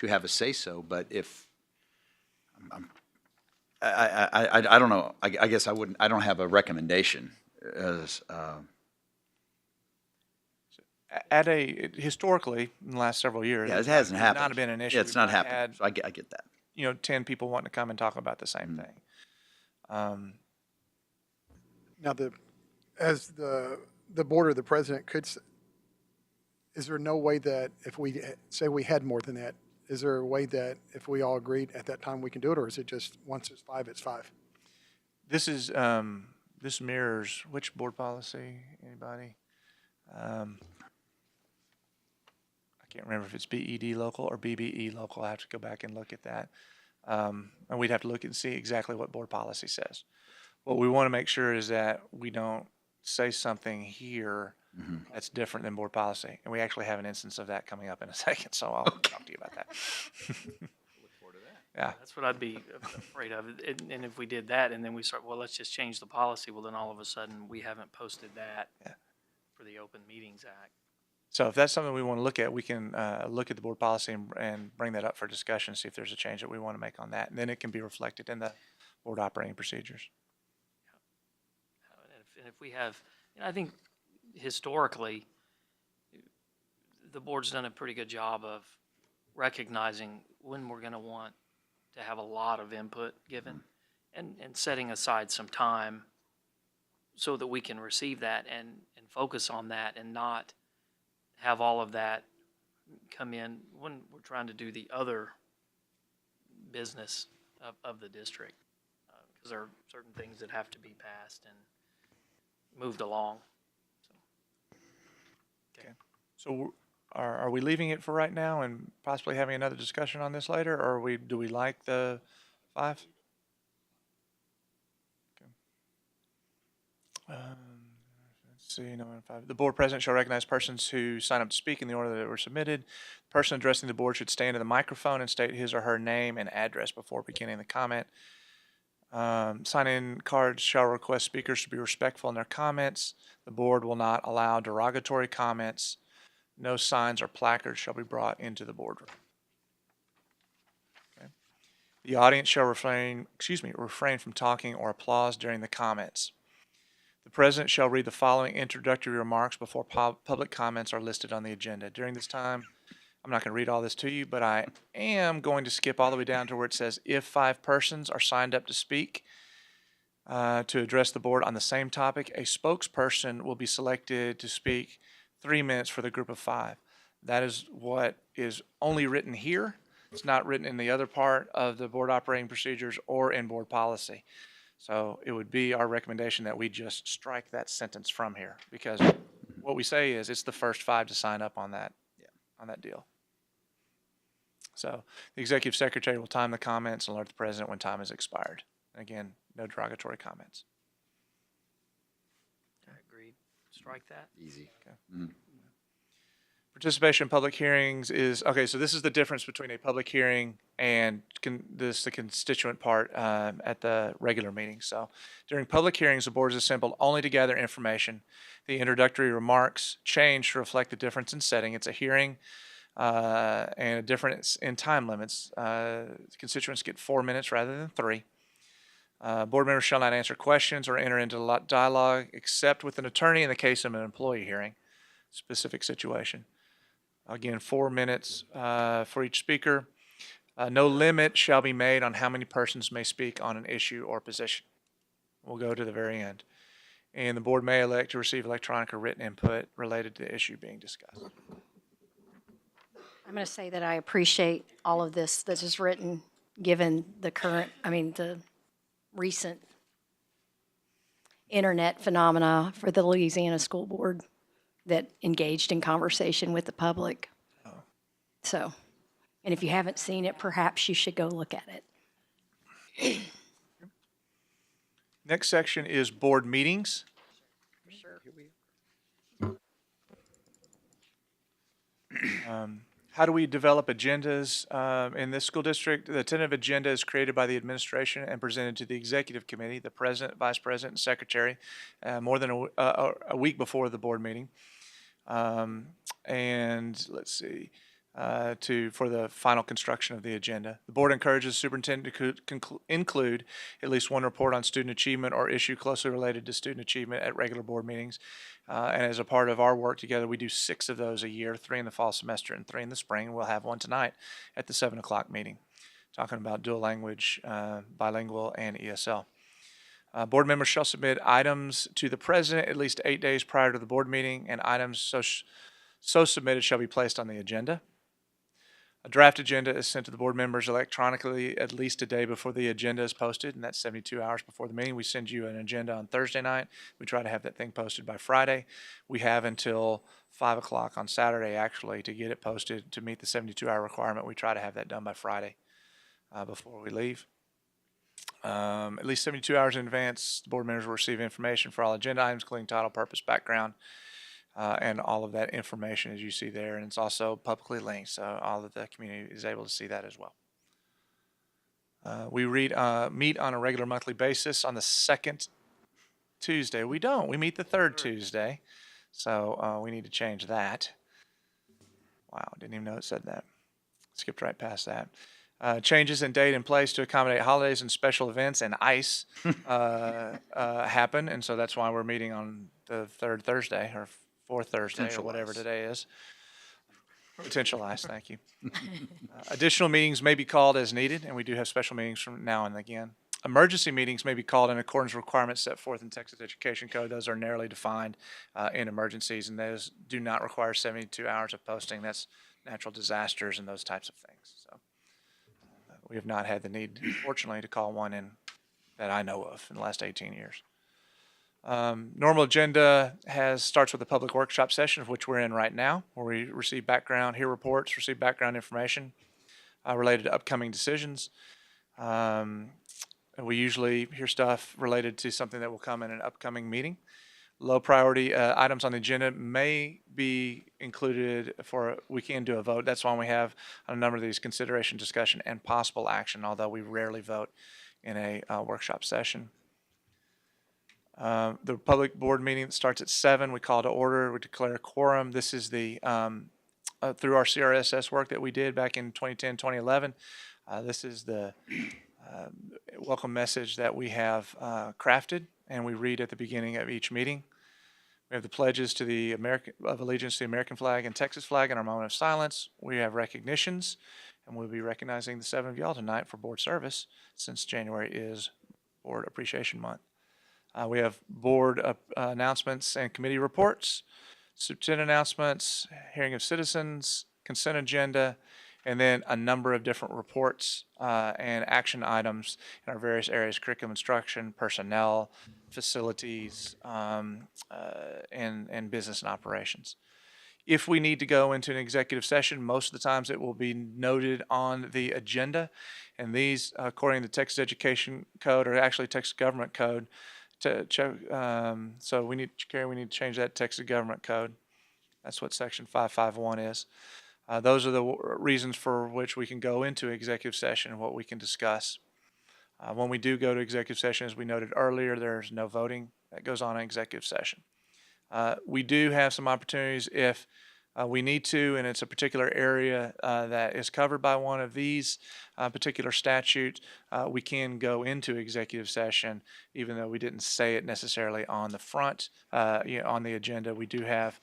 Speaker 7: have a say-so, but if, I don't know, I guess I don't have a recommendation as,
Speaker 2: historically, in the last several years,
Speaker 7: yeah, it hasn't
Speaker 2: it's
Speaker 7: happened.
Speaker 2: not been an issue.
Speaker 7: Yeah, it's not
Speaker 2: We've
Speaker 7: happened,
Speaker 2: had,
Speaker 7: so I get that.
Speaker 2: 10 people wanting to come and talk about the same thing.
Speaker 3: Now, as the board or the president is there no way that if we say we had more than that, is there a way that if we all agreed at that time we can do it, or is it just once it's 5, it's 5?
Speaker 2: This is, this mirrors which board policy? Anybody? I can't remember if it's BED local or BBE local. I have to go back and look at that. And we'd have to look and see exactly what board policy says. What we want to make sure is that we don't say something here that's different than board policy. And we actually have an instance of that coming up in a second, so I'll talk to you about that. Yeah.
Speaker 1: That's what I'd be afraid of. And if we did that and then we start, well, let's just change the policy, well, then all of a sudden we haven't posted that for the Open Meetings Act.
Speaker 2: So if that's something we want to look at, we can look at the board policy and bring that up for discussion, see if there's a change that we want to make on that. And then it can be reflected in the board operating procedures.
Speaker 1: And if we have, I think historically, the board's done a pretty good job of recognizing when we're going to want to have a lot of input given and setting aside some time so that we can receive that and focus on that and not have all of that come in when we're trying to do the other business of the district. Because there are certain things that have to be passed and moved along.
Speaker 2: So are we leaving it for right now and possibly having another discussion on this later, or do we like the 5? Okay. Let's see, no, 5. The board president shall recognize persons who sign up to speak in the order that were submitted. The person addressing the board should stand to the microphone and state his or her name and address before beginning the comment. Sign-in cards shall request speakers to be respectful in their comments. The board will not allow derogatory comments. No signs or placards shall be brought into the boardroom. Okay. The audience shall refrain from talking or applause during the comments. The president shall read the following introductory remarks before public comments are listed on the agenda. During this time, I'm not going to read all this to you, but I am going to skip all the way down to where it says if 5 persons are signed up to speak to address the board on the same topic, a spokesperson will be selected to speak 3 minutes for the group of 5. That is what is only written here. It's not written in the other part of the board operating procedures or in board policy. So it would be our recommendation that we just strike that sentence from here, because what we say is it's the first 5 to sign up on that, on that deal. So the executive secretary will time the comments and alert the president when time has expired. Again, no derogatory comments.
Speaker 1: I agree. Strike that.
Speaker 7: Easy.
Speaker 2: Okay. Participation in public hearings is, okay, so this is the difference between a public hearing and the constituent part at the regular meeting. So during public hearings, the board is assembled only to gather information. The introductory remarks change to reflect the difference in setting. It's a hearing and a difference in time limits. Constituents get 4 minutes rather than 3. Board members shall not answer questions or enter into dialogue except with an attorney in the case of an employee hearing, specific situation. Again, 4 minutes for each speaker. No limit shall be made on how many persons may speak on an issue or position. We'll go to the very end. And the board may elect to receive electronic or written input related to the issue being discussed.
Speaker 5: I'm going to say that I appreciate all of this that is written, given the the recent internet phenomena for the Louisiana School Board that engaged in conversation with the public. So, and if you haven't seen it, perhaps you should go look at it.
Speaker 2: Next section is board meetings. How do we develop agendas in this school district? The tentative agenda is created by the administration and presented to the executive committee, the president, vice president, and secretary, more than a week before the board meeting. And let's see, for the final construction of the agenda. The board encourages the superintendent to include at least one report on student achievement or issue closely related to student achievement at regular board meetings. And as a part of our work together, we do 6 of those a year, 3 in the fall semester and 3 in the spring. We'll have one tonight at the 7 o'clock meeting, talking about dual language, bilingual, and ESL. Board members shall submit items to the president at least 8 days prior to the board meeting, and items so submitted shall be placed on the agenda. A draft agenda is sent to the board members electronically at least a day before the agenda is posted, and that's 72 hours before the meeting. We send you an agenda on Thursday night. We try to have that thing posted by Friday. We have until 5 o'clock on Saturday, actually, to get it posted to meet the 72-hour requirement. We try to have that done by Friday before we leave. At least 72 hours in advance, the board members will receive information for all agenda items, including title, purpose, background, and all of that information as you see there. And it's also publicly linked, so all of the community is able to see that as well. We meet on a regular monthly basis on the second Tuesday. We don't. We meet the third Tuesday, so we need to change that. Wow, didn't even know it said that. Skipped right past that. Changes in date and place to accommodate holidays and special events and ICE happen, and so that's why we're meeting on the third Thursday or fourth Thursday or whatever today is. Potential ICE, thank you. Additional meetings may be called as needed, and we do have special meetings from now and again. Emergency meetings may be called in accordance with requirements set forth in Texas Education Code. Those are narrowly defined in emergencies, and those do not require 72 hours of posting. That's natural disasters and those types of things. So we have not had the need, fortunately, to call one in that I know of in the last 18 years. Normal agenda starts with a public workshop session, of which we're in right now, where we receive background, hear reports, receive background information related to upcoming decisions. And we usually hear stuff related to something that will come in an upcoming meeting. Low priority items on the agenda may be included we can do a vote. That's why we have a number of these: consideration, discussion, and possible action, although we rarely vote in a workshop session. The public board meeting that starts at 7, we call to order, we declare a quorum. This is the through our CRSS work that we did back in 2010, 2011. This is the welcome message that we have crafted, and we read at the beginning of each meeting. We have the pledges to the of allegiance to the American flag and Texas flag in our moment of silence. We have recognitions, and we'll be recognizing the 7 of y'all tonight for board service, since January is Board Appreciation Month. We have board announcements and committee reports, superintendent announcements, hearing of citizens, consent agenda, and then a number of different reports and action items in our various areas: curriculum instruction, personnel, facilities, and business and operations. If we need to go into an executive session, most of the times it will be noted on the agenda. And these, according to the Texas Education Code, or actually Texas Government Code, so we need to change that to Texas Government Code. That's what Section 551 is. Those are the reasons for which we can go into executive session and what we can discuss. When we do go to executive session, as we noted earlier, there's no voting that goes on in executive session. We do have some opportunities if we need to, and it's a particular area that is covered by one of these particular statutes, we can go into executive session, even though we didn't say it necessarily on the front, on the agenda. We do have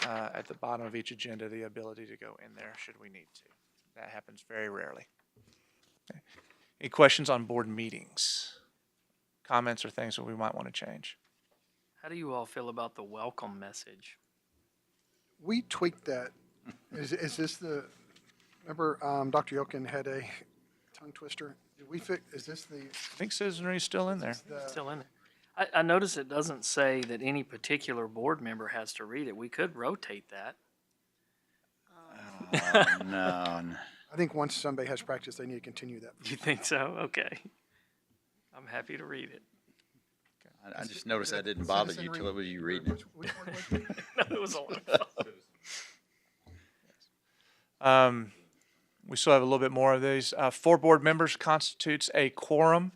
Speaker 2: at the bottom of each agenda the ability to go in there should we need to. That happens very rarely. Okay. Any questions on board meetings? Comments or things that we might want to change?
Speaker 1: How do you all feel about the welcome message?
Speaker 3: We tweaked that. Is this remember Dr. Yokin had a tongue twister? Did we fix, is this the?
Speaker 2: I think citizenry is still in there.
Speaker 1: Still in it. I notice it doesn't say that any particular board member has to read it. We could rotate that.
Speaker 7: No.
Speaker 3: I think once somebody has practice, they need to continue that.
Speaker 1: You think so? Okay. I'm happy to read it.
Speaker 7: I just noticed that didn't bother you till it was you reading it.
Speaker 3: Which one was it?
Speaker 1: No, it was a lot of fun.
Speaker 2: We still have a little bit more of these. 4 board members constitutes a quorum.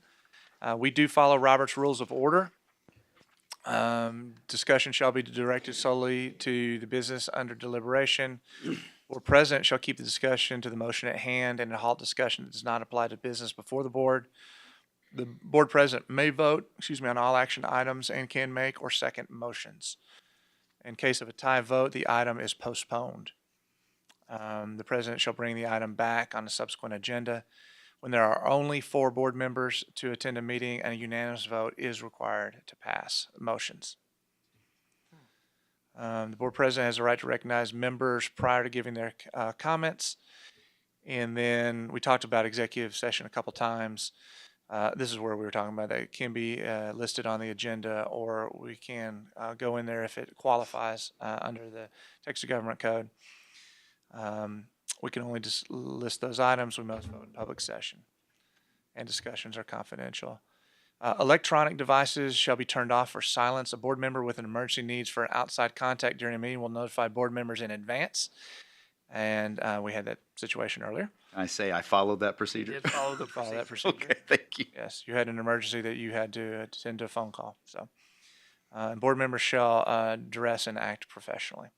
Speaker 2: We do follow Robert's Rules of Order. Discussion shall be directed solely to the business under deliberation. Board president shall keep the discussion to the motion at hand, and halt discussion that does not apply to business before the board. The board president may vote, on all action items and can make or second motions. In case of a tie vote, the item is postponed. The president shall bring the item back on a subsequent agenda. When there are only 4 board members to attend a meeting, a unanimous vote is required to pass motions. The board president has the right to recognize members prior to giving their comments. And then we talked about executive session a couple times. This is where we were talking about that it can be listed on the agenda, or we can go in there if it qualifies under the Texas Government Code. We can only just list those items. We must vote in public session, and discussions are confidential. Electronic devices shall be turned off or silenced. A board member with an emergency needs for outside contact during a meeting will notify board members in advance. And we had that situation earlier.
Speaker 7: I say I followed that
Speaker 1: We
Speaker 7: procedure.
Speaker 1: did follow the
Speaker 2: Follow that
Speaker 1: procedure.
Speaker 2: procedure.
Speaker 7: Okay, thank you.
Speaker 2: Yes, you had an emergency that you had to attend to a phone call. So, and board members shall dress and act professionally.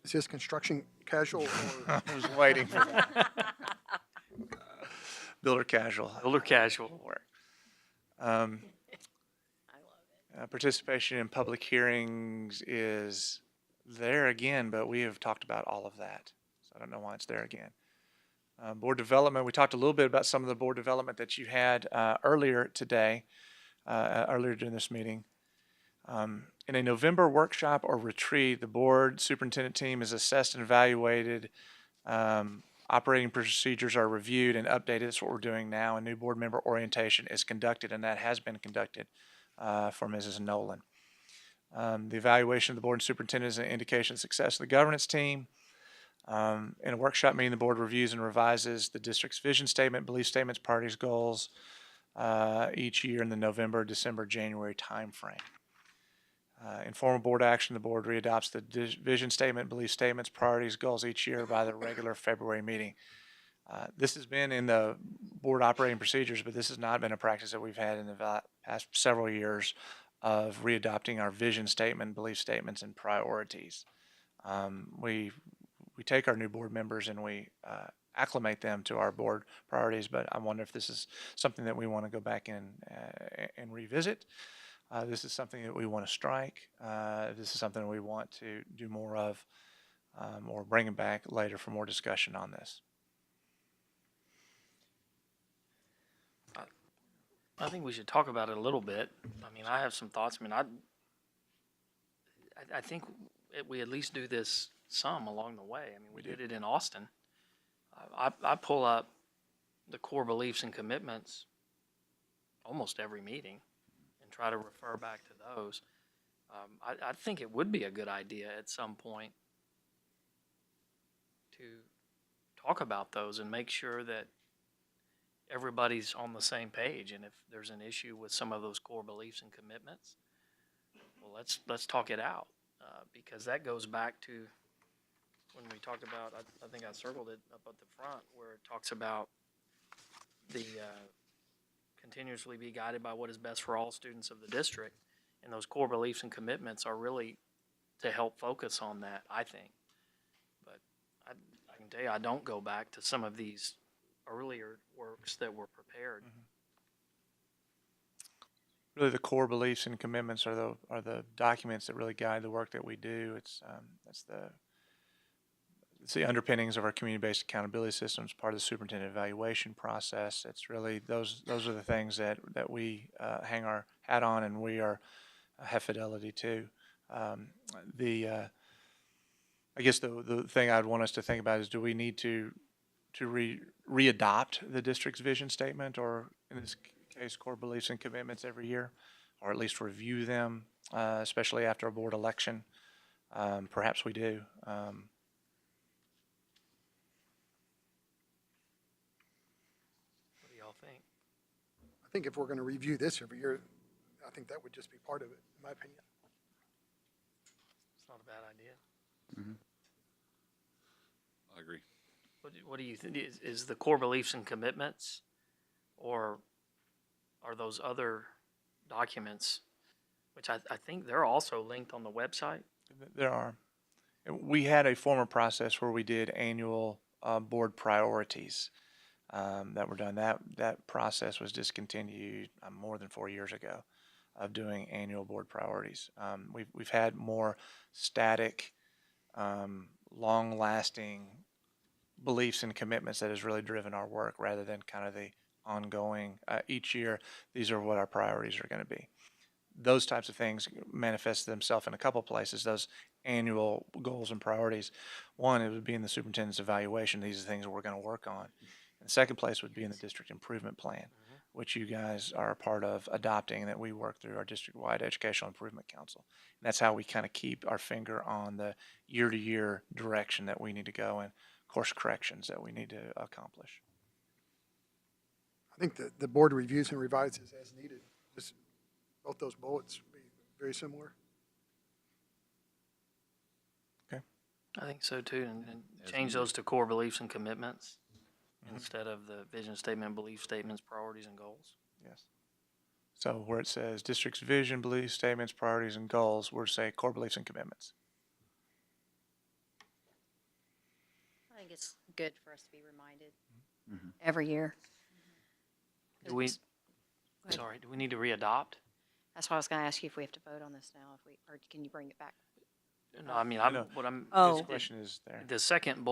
Speaker 3: Is this construction casual or?
Speaker 2: I was waiting for that. Builder casual.
Speaker 1: Builder casual.
Speaker 2: will work. Participation in public hearings is there again, but we have talked about all of that. So I don't know why it's there again. Board development, we talked a little bit about some of the board development that you had earlier today, earlier during this meeting. In a November workshop or retreat, the board superintendent team is assessed and evaluated. Operating procedures are reviewed and updated. That's what we're doing now. A new board member orientation is conducted, and that has been conducted for Mrs. Nolan. The evaluation of the board and superintendent is an indication of success of the governance team. In a workshop meeting, the board reviews and revises the district's vision statement, belief statements, priorities, goals each year in the November, December, January timeframe. Informal board action, the board readopts the vision statement, belief statements, priorities, goals each year by the regular February meeting. This has been in the board operating procedures, but this has not been a practice that we've had in the past several years of readopting our vision statement, belief statements, and priorities. We take our new board members and we acclimate them to our board priorities, but I wonder if this is something that we want to go back and revisit. This is something that we want to strike. This is something we want to do more of, or bring it back later for more discussion on this.
Speaker 1: I think we should talk about it a little bit. I mean, I have some thoughts. I mean, I think we at least do this some along the way. I mean, we did it in Austin. I pull up the core beliefs and commitments almost every meeting and try to refer back to those. I think it would be a good idea at some point to talk about those and make sure that everybody's on the same page. And if there's an issue with some of those core beliefs and commitments, well, let's talk it out, because that goes back to when we talked about, I think I circled it up at the front, where it talks about the continuously be guided by what is best for all students of the district. And those core beliefs and commitments are really to help focus on that, I think. But I can tell you, I don't go back to some of these earlier works that were prepared.
Speaker 2: Really, the core beliefs and commitments are the documents that really guide the work that we do. It's the underpinnings of our community-based accountability systems, part of the superintendent evaluation process. It's really those are the things that we hang our hat on, and we have fidelity to. I guess the thing I'd want us to think about is, do we need to readopt the district's vision statement, or in this case, core beliefs and commitments every year, or at least review them, especially after a board election? Perhaps we do.
Speaker 1: What do y'all think?
Speaker 3: I think if we're going to review this every year, I think that would just be part of it, in my opinion.
Speaker 1: It's not a bad idea.
Speaker 6: I agree.
Speaker 1: What do you think? Is the core beliefs and commitments, or are those other documents, which I think they're also linked on the website?
Speaker 2: There are. We had a former process where we did annual board priorities that were done. That process was discontinued more than 4 years ago, of doing annual board priorities. We've had more static, long-lasting beliefs and commitments that has really driven our work, rather than kind of the ongoing, each year, these are what our priorities are going to be. those types of things manifest themselves in a couple places, those annual goals and priorities. One, it would be in the superintendent's evaluation. These are the things we're going to work on. And the second place would be in the district improvement plan, which you guys are a part of adopting, and that we work through our district-wide educational improvement council. And that's how we kind of keep our finger on the year-to-year direction that we need to go and course corrections that we need to accomplish.
Speaker 3: I think the board reviews and revises as needed. Just both those bullets would be very similar.
Speaker 1: I think so too, and change those to core beliefs and commitments instead of the vision statement, belief statements, priorities, and goals.
Speaker 2: Yes. So where it says district's vision, belief statements, priorities, and goals, we're to say core beliefs and commitments.
Speaker 5: I think it's good for us to be reminded
Speaker 7: Mhm.
Speaker 5: every year.
Speaker 1: Do we,
Speaker 5: Go ahead.
Speaker 1: sorry, do we need to re-adopt?
Speaker 5: That's why I was gonna ask you if we have to vote on this now, or can you bring it back?
Speaker 1: No, I mean,
Speaker 2: No.
Speaker 1: what I'm.
Speaker 5: Oh.
Speaker 2: This question is there.
Speaker 1: The second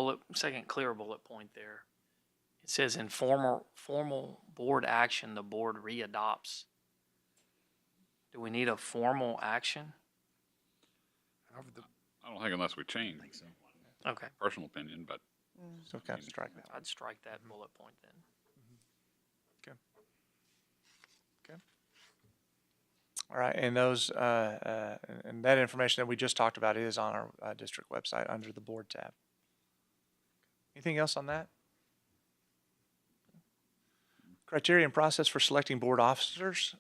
Speaker 1: clear bullet point there, it says in formal board action, the board readopts. Do we need a formal action?
Speaker 3: However,
Speaker 6: I don't think unless we change.
Speaker 1: Okay,
Speaker 6: Personal opinion, but
Speaker 2: So kind of strike that.
Speaker 1: I'd strike that bullet point then.
Speaker 2: All right, and those, and that information that we just talked about is on our district website under the board tab. Anything else on that? Criteria and process for selecting board officers.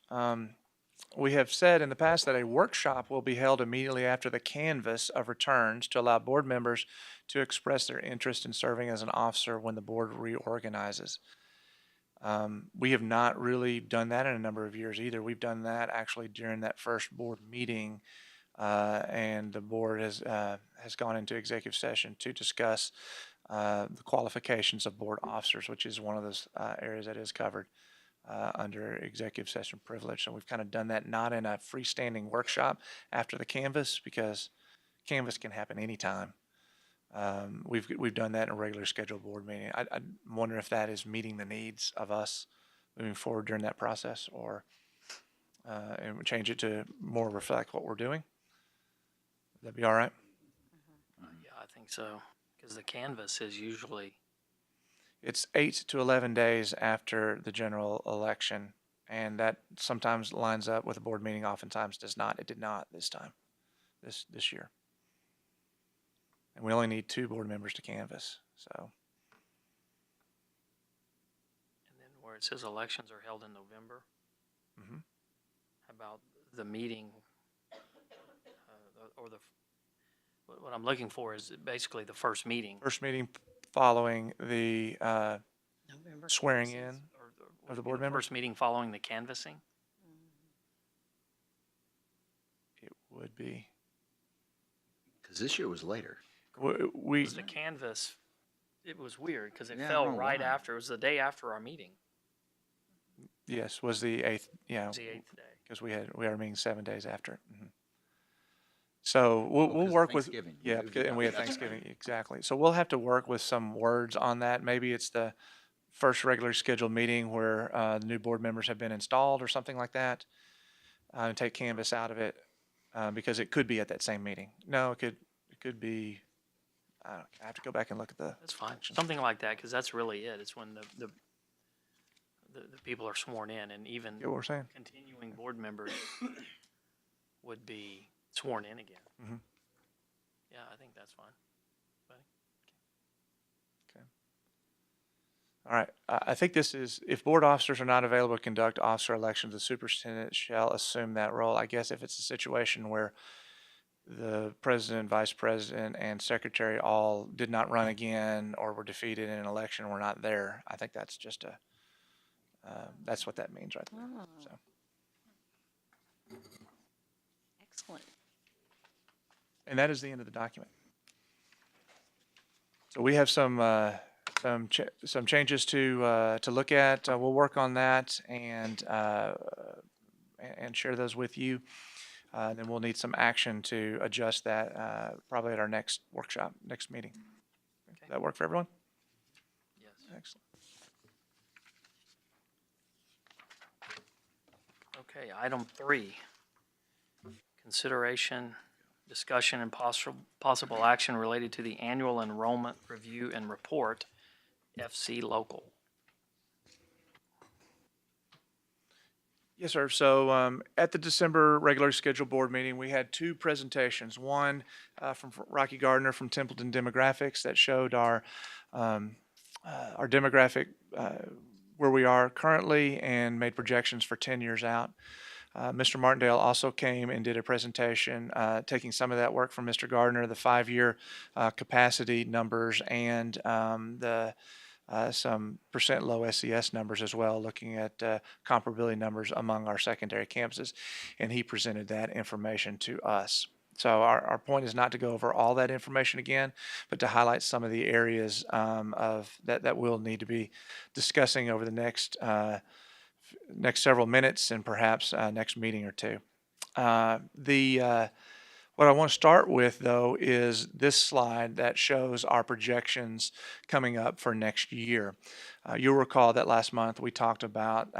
Speaker 2: We have said in the past that a workshop will be held immediately after the canvass of returns to allow board members to express their interest in serving as an officer when the board reorganizes. We have not really done that in a number of years either. We've done that actually during that first board meeting, and the board has gone into executive session to discuss the qualifications of board officers, which is one of those areas that is covered under executive session privilege. So we've kind of done that not in a freestanding workshop after the canvass, because canvass can happen anytime. We've done that in a regular scheduled board meeting. I wonder if that is meeting the needs of us moving forward during that process, or and we change it to more reflect what we're doing. Would that be all right?
Speaker 1: Yeah, I think so, because the canvas is usually,
Speaker 2: It's 8 to 11 days after the general election, and that sometimes lines up with a board meeting, oftentimes does not. It did not this time, this year. And we only need 2 board members to canvass, so.
Speaker 1: and then where it says elections are held in November,
Speaker 2: Mhm.
Speaker 1: how about the meeting, or what I'm looking for is basically the first meeting.
Speaker 2: First meeting following the
Speaker 5: November.
Speaker 2: swearing in.
Speaker 1: Or
Speaker 2: Of the
Speaker 1: would it be
Speaker 2: board members?
Speaker 1: First meeting following the canvassing?
Speaker 2: It would be.
Speaker 7: Because this year was later.
Speaker 2: We,
Speaker 1: Because the canvas, it was weird, because it
Speaker 7: Yeah, I
Speaker 1: fell
Speaker 7: don't know
Speaker 1: right
Speaker 7: why.
Speaker 1: after, it was the day after our meeting.
Speaker 2: yes, was the 8th, yeah,
Speaker 1: It was the 8th day.
Speaker 2: because we had our meeting 7 days after. Mhm. So we'll
Speaker 7: 'cause of
Speaker 2: work with,
Speaker 7: Thanksgiving.
Speaker 2: yeah,
Speaker 7: Moved it
Speaker 2: and we
Speaker 7: up.
Speaker 2: had Thanksgiving, exactly. So we'll have to work with some words on that. Maybe it's the first regular scheduled meeting where the new board members have been installed or something like that, and take canvas out of it, because it could be at that same meeting. No, it could be, I have to go back and look at the.
Speaker 1: That's fine,
Speaker 2: elections.
Speaker 1: something like that, because that's really it, it's when the people are sworn in, and even
Speaker 2: Get what we're saying?
Speaker 1: continuing board members would be sworn in again.
Speaker 2: Mhm.
Speaker 1: Yeah, I think that's fine.
Speaker 2: All right, I think this is, if board officers are not available to conduct officer elections, the superintendent shall assume that role. I guess if it's a situation where the president, vice president, and secretary all did not run again or were defeated in an election, were not there, I think that's just that's what that means right there.
Speaker 5: Oh.
Speaker 2: So,
Speaker 5: Excellent.
Speaker 2: and that is the end of the document. So we have some changes to look at. We'll work on that and share those with you. Then we'll need some action to adjust that probably at our next workshop, next meeting. Does that work for everyone?
Speaker 1: Yes.
Speaker 2: Excellent.
Speaker 1: Okay, item 3. consideration, discussion, and possible action related to the annual enrollment review and report, FC Local.
Speaker 2: Yes, sir. So at the December regularly scheduled board meeting, we had two presentations. One from Rocky Gardner from Templeton Demographics that showed our demographic where we are currently and made projections for 10 years out. Mr. Martindale also came and did a presentation taking some of that work from Mr. Gardner, the 5-year capacity numbers, and some percent low SES numbers as well, looking at comparability numbers among our secondary campuses, and he presented that information to us. So our point is not to go over all that information again, but to highlight some of the areas of that we'll need to be discussing over the next several minutes and perhaps next meeting or two. What I want to start with, though, is this slide that shows our projections coming up for next year. You'll recall that last month we talked about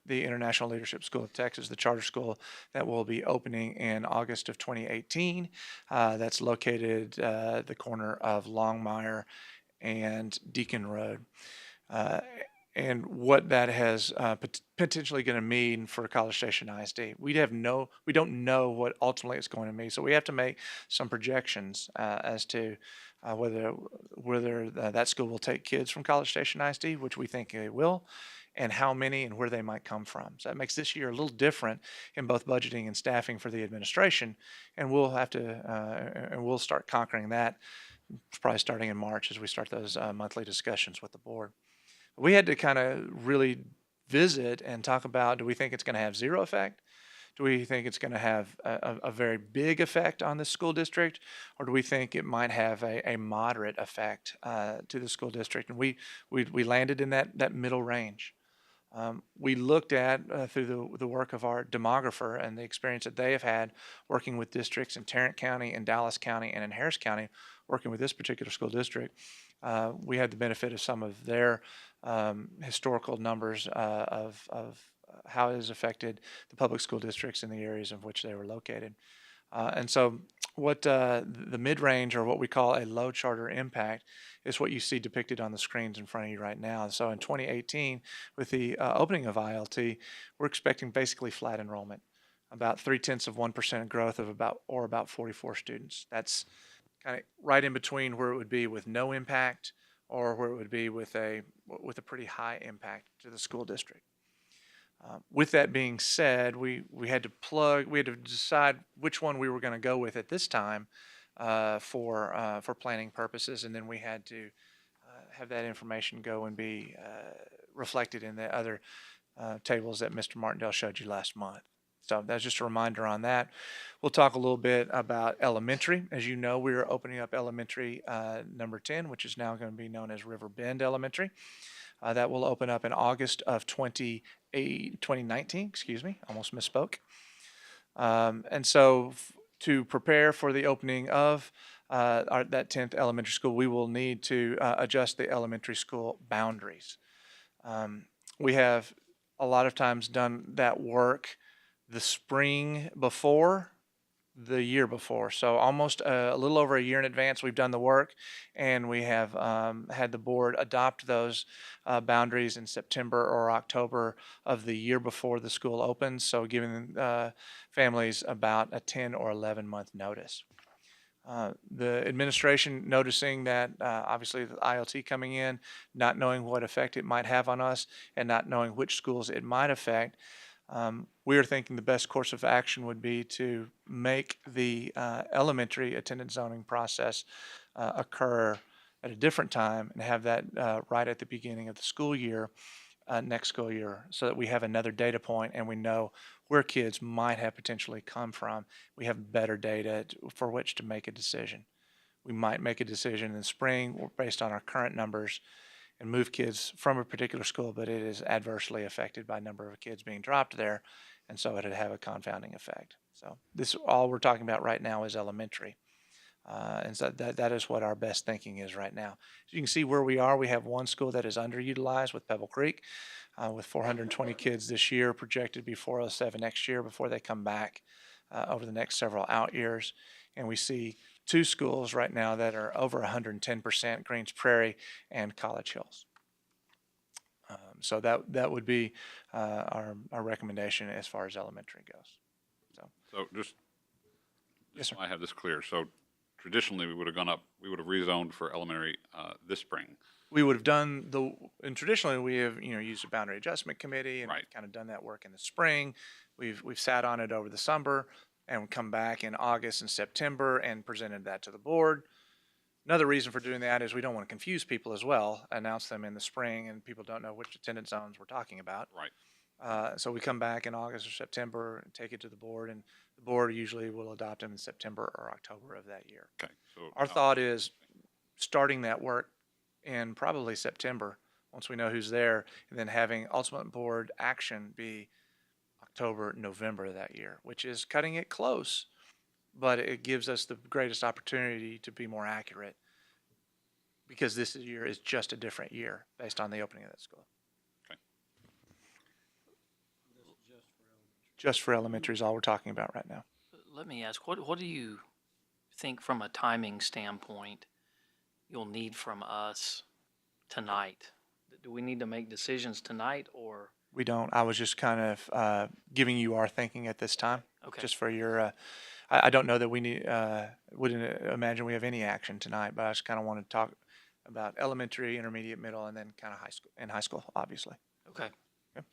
Speaker 2: the International Leadership School of Texas, the charter school that will be opening in August of 2018. That's located the corner of Longmire and Deacon Road. And what that has potentially going to mean for College Station ISD. We don't know what ultimately it's going to mean, so we have to make some projections as to whether that school will take kids from College Station ISD, which we think it will, and how many and where they might come from. So that makes this year a little different in both budgeting and staffing for the administration, and we'll have to and we'll start conquering that probably starting in March as we start those monthly discussions with the board. We had to kind of really visit and talk about, do we think it's going to have zero effect? Do we think it's going to have a very big effect on the school district? Or do we think it might have a moderate effect to the school district? And we landed in that middle range. We looked at, through the work of our demographer and the experience that they have had working with districts in Tarrant County, in Dallas County, and in Harris County, working with this particular school district. We had the benefit of some of their historical numbers of how it has affected the public school districts in the areas of which they were located. And so what the mid-range, or what we call a low charter impact, is what you see depicted on the screens in front of you right now. So in 2018, with the opening of ILT, we're expecting basically flat enrollment, about 0.3% growth of about 44 students. That's kind of right in between where it would be with no impact or where it would be with a pretty high impact to the school district. With that being said, we had to decide which one we were going to go with at this time for planning purposes, and then we had to have that information go and be reflected in the other tables that Mr. Martindale showed you last month. So that's just a reminder on that. We'll talk a little bit about elementary. As you know, we are opening up elementary number 10, which is now going to be known as River Bend Elementary. That will open up in August of 2019, excuse me, almost misspoke. And so to prepare for the opening of that 10th elementary school, we will need to adjust the elementary school boundaries. We have a lot of times done that work the spring before, the year before. So almost a little over a year in advance, we've done the work, and we have had the board adopt those boundaries in September or October of the year before the school opens, so giving families about a 10 or 11 month notice. The administration noticing that obviously the ILT coming in, not knowing what effect it might have on us, and not knowing which schools it might affect, we are thinking the best course of action would be to make the elementary attendance zoning process occur at a different time and have that right at the beginning of the school year, next school year, so that we have another data point and we know where kids might have potentially come from. We have better data for which to make a decision. We might make a decision in the spring based on our current numbers and move kids from a particular school, but it is adversely affected by number of kids being dropped there, and so it'd have a confounding effect. So this, all we're talking about right now, is elementary. And so that is what our best thinking is right now. As you can see where we are, we have one school that is underutilized with Pebble Creek, with 420 kids this year, projected to be 407 next year before they come back over the next several out years. And we see two schools right now that are over 110%, Greens Prairie and College Hills. So that would be our recommendation as far as elementary goes.
Speaker 6: So just
Speaker 2: Yes, sir.
Speaker 6: so I have this clear. So traditionally, we would have rezoned for elementary this spring.
Speaker 2: We would have done and traditionally we have, used a boundary adjustment committee and
Speaker 6: Right.
Speaker 2: kind of done that work in the spring. We've sat on it over the summer and come back in August and September and presented that to the board. Another reason for doing that is we don't want to confuse people as well, announce them in the spring and people don't know which attendance zones we're talking about.
Speaker 6: Right.
Speaker 2: So we come back in August or September and take it to the board, and the board usually will adopt them in September or October of that year.
Speaker 6: Okay. So
Speaker 2: Our thought is starting that work in probably September, once we know who's there, and then having ultimate board action be October, November of that year, which is cutting it close, but it gives us the greatest opportunity to be more accurate because this year is just a different year based on the opening of that school.
Speaker 6: Okay.
Speaker 2: Just for elementary is all we're talking about right now.
Speaker 1: Let me ask, what do you think from a timing standpoint you'll need from us tonight? Do we need to make decisions tonight, or?
Speaker 2: We don't. I was just kind of giving you our thinking at this time.
Speaker 1: Okay.
Speaker 2: Just for your, I don't know that we need, wouldn't imagine we have any action tonight, but I just kind of want to talk about elementary, intermediate, middle, and then kind of high school, and high school, obviously.
Speaker 1: Okay.
Speaker 2: Okay.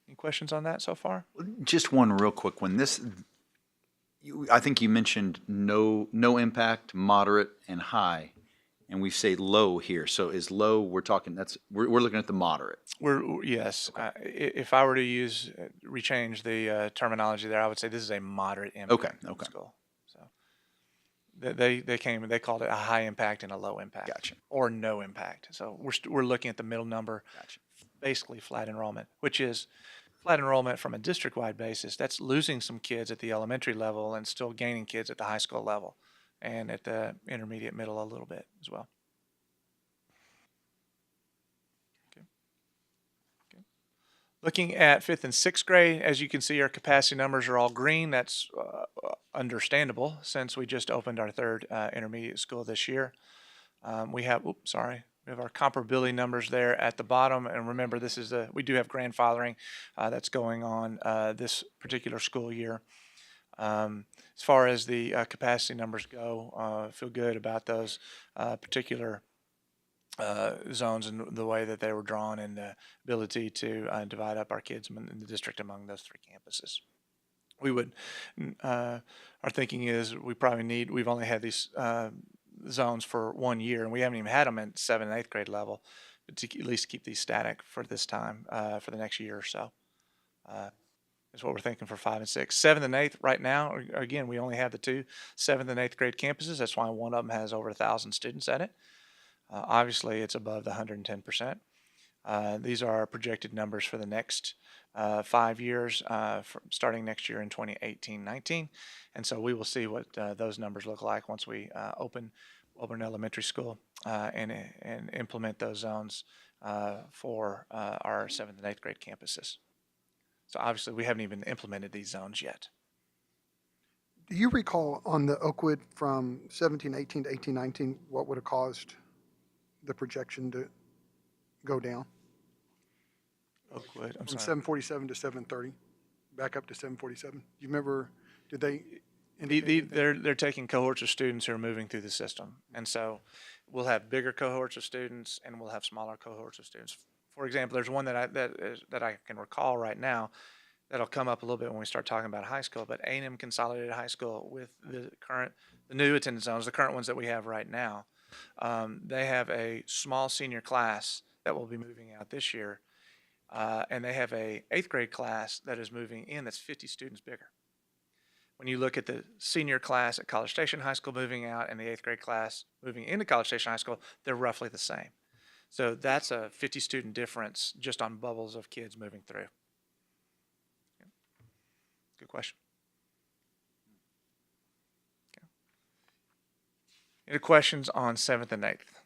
Speaker 2: Any questions on that so far?
Speaker 7: Just one real quick one. I think you mentioned no impact, moderate, and high, and we say low here. So is low? We're looking at the moderate.
Speaker 2: Yes. If I were to rechange the terminology there, I would say this is a moderate impact
Speaker 7: Okay.
Speaker 2: school. So they called it a high impact and a low impact.
Speaker 7: Gotcha.
Speaker 2: Or no impact. So we're looking at the middle number.
Speaker 7: Gotcha.
Speaker 2: Basically flat enrollment, which is flat enrollment from a district-wide basis. That's losing some kids at the elementary level and still gaining kids at the high school level and at the intermediate middle a little bit as well. Okay. Looking at 5th and 6th grade, as you can see, our capacity numbers are all green. That's understandable since we just opened our third intermediate school this year. We have our comparability numbers there at the bottom, and remember, we do have grandfathering that's going on this particular school year. As far as the capacity numbers go, feel good about those particular zones and the way that they were drawn and the ability to divide up our kids in the district among those three campuses. Our thinking is we've only had these zones for 1 year, and we haven't even had them at 7th and 8th grade level, but to at least keep these static for this time, for the next year or so. Is what we're thinking for 5 and 6. 7th and 8th right now, again, we only have the two 7th and 8th grade campuses. That's why one of them has over 1,000 students at it. Obviously, it's above the 110%. These are our projected numbers for the next 5 years, starting next year in 2018-19. And so we will see what those numbers look like once we open Auburn Elementary School and implement those zones for our 7th and 8th grade campuses. So obviously, we haven't even implemented these zones yet.
Speaker 3: Do you recall on the Oakwood from 17-18 to 18-19, what would have caused the projection to go down?
Speaker 2: Oakwood, I'm
Speaker 3: From
Speaker 2: sorry.
Speaker 3: 747 to 730, back up to 747. Do you remember, did they indicate anything?
Speaker 2: They're taking cohorts of students who are moving through the system. And so we'll have bigger cohorts of students and we'll have smaller cohorts of students. For example, there's one that I can recall right now that'll come up a little bit when we start talking about high school, but A&M Consolidated High School with the new attendance zones, the current ones that we have right now, they have a small senior class that will be moving out this year. And they have a 8th grade class that is moving in that's 50 students bigger. When you look at the senior class at College Station High School moving out and the 8th grade class moving into College Station High School, they're roughly the same. So that's a 50 student difference just on bubbles of kids moving through. Yeah. Good question. Okay. Any questions on 7th and 8th?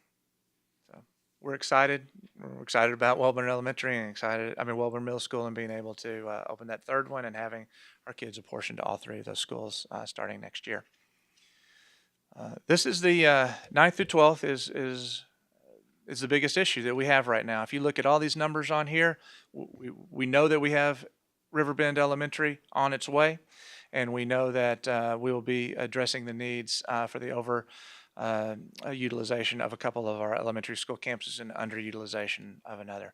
Speaker 2: So we're excited. We're excited about Welborn Elementary and Welborn Middle School, and being able to open that third one and having our kids apportioned to all three of those schools starting next year. This is the 9th through 12th is the biggest issue that we have right now. If you look at all these numbers on here, we know that we have Riverbend Elementary on its way, and we know that we will be addressing the needs for the utilization of a couple of our elementary school campuses and underutilization of another.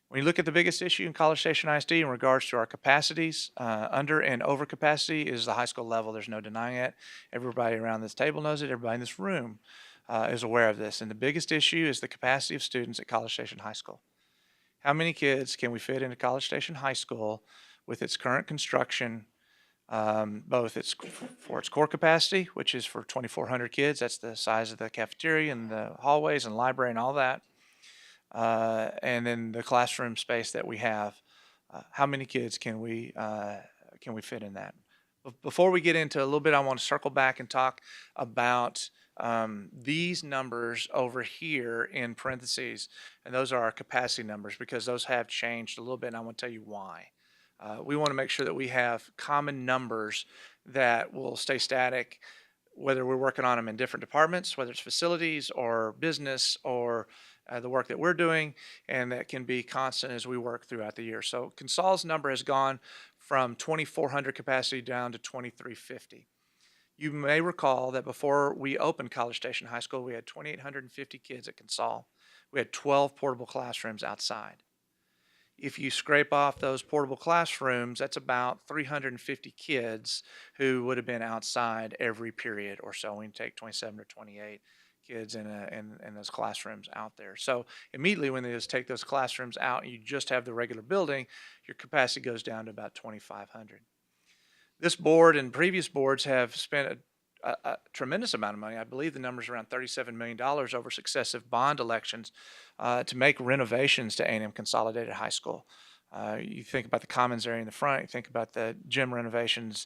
Speaker 2: When you look at the biggest issue in College Station ISD in regards to our capacities, under and over capacity is the high school level. There's no denying it. Everybody around this table knows it. Everybody in this room is aware of this. And the biggest issue is the capacity of students at College Station High School. How many kids can we fit into College Station High School with its current construction, both for its core capacity, which is for 2,400 kids. That's the size of the cafeteria and the hallways and library and all that. And then the classroom space that we have. How many kids can we fit in that? Before we get into a little bit, I want to circle back and talk about these numbers over here in parentheses, and those are our capacity numbers because those have changed a little bit, and I want to tell you why. We want to make sure that we have common numbers that will stay static, whether we're working on them in different departments, whether it's facilities or business or the work that we're doing, and that can be constant as we work throughout the year. So Consol's number has gone from 2,400 capacity down to 2,350. You may recall that before we opened College Station High School, we had 2,850 kids at Consol. We had 12 portable classrooms outside. If you scrape off those portable classrooms, that's about 350 kids who would have been outside every period or so. We can take 27 or 28 kids in those classrooms out there. So immediately when they just take those classrooms out and you just have the regular building, your capacity goes down to about 2,500. This board and previous boards have spent a tremendous amount of money. I believe the number's around $37 million over successive bond elections to make renovations to A&M Consolidated High School. You think about the commons area in the front, you think about the gym renovations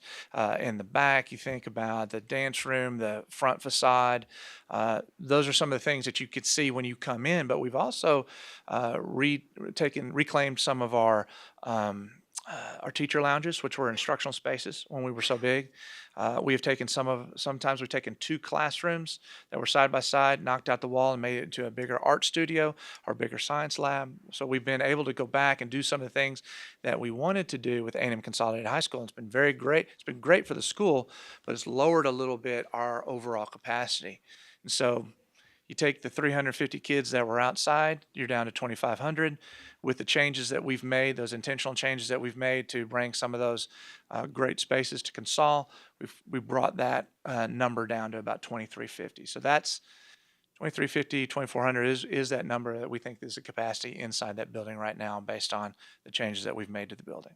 Speaker 2: in the back, you think about the dance room, the front facade. Those are some of the things that you could see when you come in, but we've also reclaimed some of our teacher lounges, which were instructional spaces when we were so big. We have taken sometimes we've taken two classrooms that were side by side, knocked out the wall and made it into a bigger art studio or bigger science lab. So we've been able to go back and do some of the things that we wanted to do with A&M Consolidated High School. And it's been very great. It's been great for the school, but it's lowered a little bit our overall capacity. And so you take the 350 kids that were outside, you're down to 2,500. With the changes that we've made, those intentional changes that we've made to bring some of those great spaces to Consol, we've brought that number down to about 2,350. So that's 2,350, 2,400 is that number that we think is the capacity inside that building right now based on the changes that we've made to the building.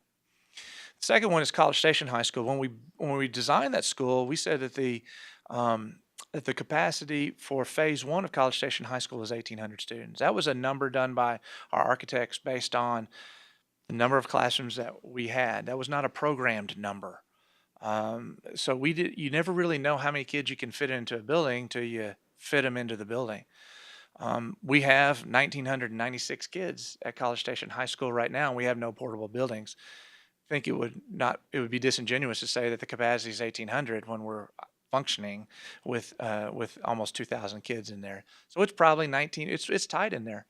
Speaker 2: The second one is College Station High School. When we designed that school, we said that the capacity for phase one of College Station High School is 1,800 students. That was a number done by our architects based on the number of classrooms that we had. That was not a programmed number. So you never really know how many kids you can fit into a building till you fit them into the building. We have 1,996 kids at College Station High School right now, and we have no portable buildings. I think it would be disingenuous to say that the capacity is 1,800 when we're functioning with almost 2,000 kids in there. So it's probably 19. It's tight in there.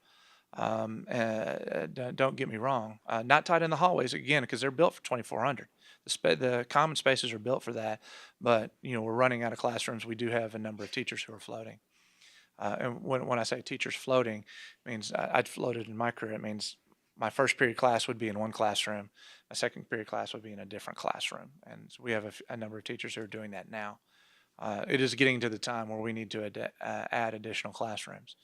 Speaker 2: Don't get me wrong. Not tight in the hallways again because they're built for 2,400. The common spaces are built for that, but we're running out of classrooms. We do have a number of teachers who are floating. And when I say teachers floating, it means I'd floated in my career. It means my first period class would be in one classroom. My second period class would be in a different classroom. And so we have a number of teachers who are doing that now. It is getting to the time where we need to add additional classrooms.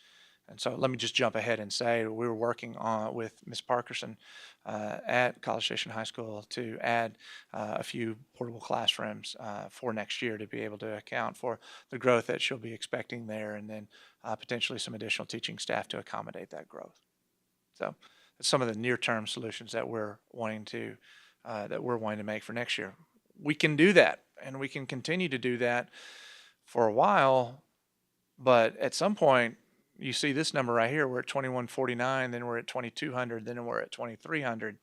Speaker 2: And so let me just jump ahead and say we were working with Ms. Parkerson at College Station High School to add a few portable classrooms for next year to be able to account for the growth that she'll be expecting there, and then potentially some additional teaching staff to accommodate that growth. So that's some of the near-term solutions that we're wanting to make for next year. We can do that, and we can continue to do that for a while, but at some point you see this number right here, we're at 2149, then we're at 2200, then we're at 2300.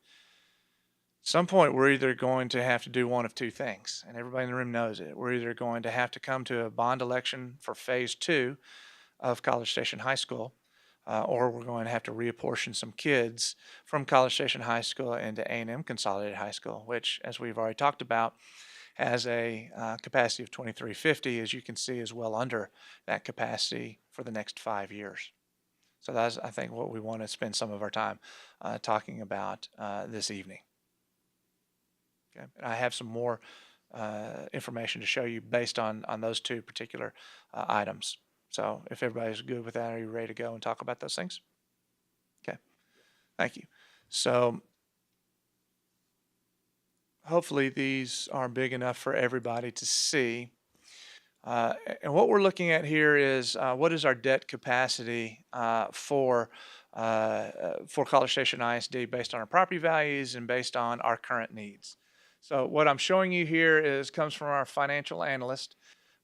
Speaker 2: Some point we're either going to have to do one of two things, and everybody in the room knows it. We're either going to have to come to a bond election for phase 2 of College Station High School, or we're going to have to reapportion some kids from College Station High School into A&M Consolidated High School, which, as we've already talked about, has a capacity of 2350, as you can see, is well under that capacity for the next 5 years. So that's, I think, what we want to spend some of our time talking about this evening. Okay. And I have some more information to show you based on those two particular items. So if everybody's good with that, are you ready to go and talk about those things? Okay. Thank you. So hopefully these are big enough for everybody to see. And what we're looking at here is what is our debt capacity for College Station ISD based on our property values and based on our current needs. So what I'm showing you here comes from our financial analyst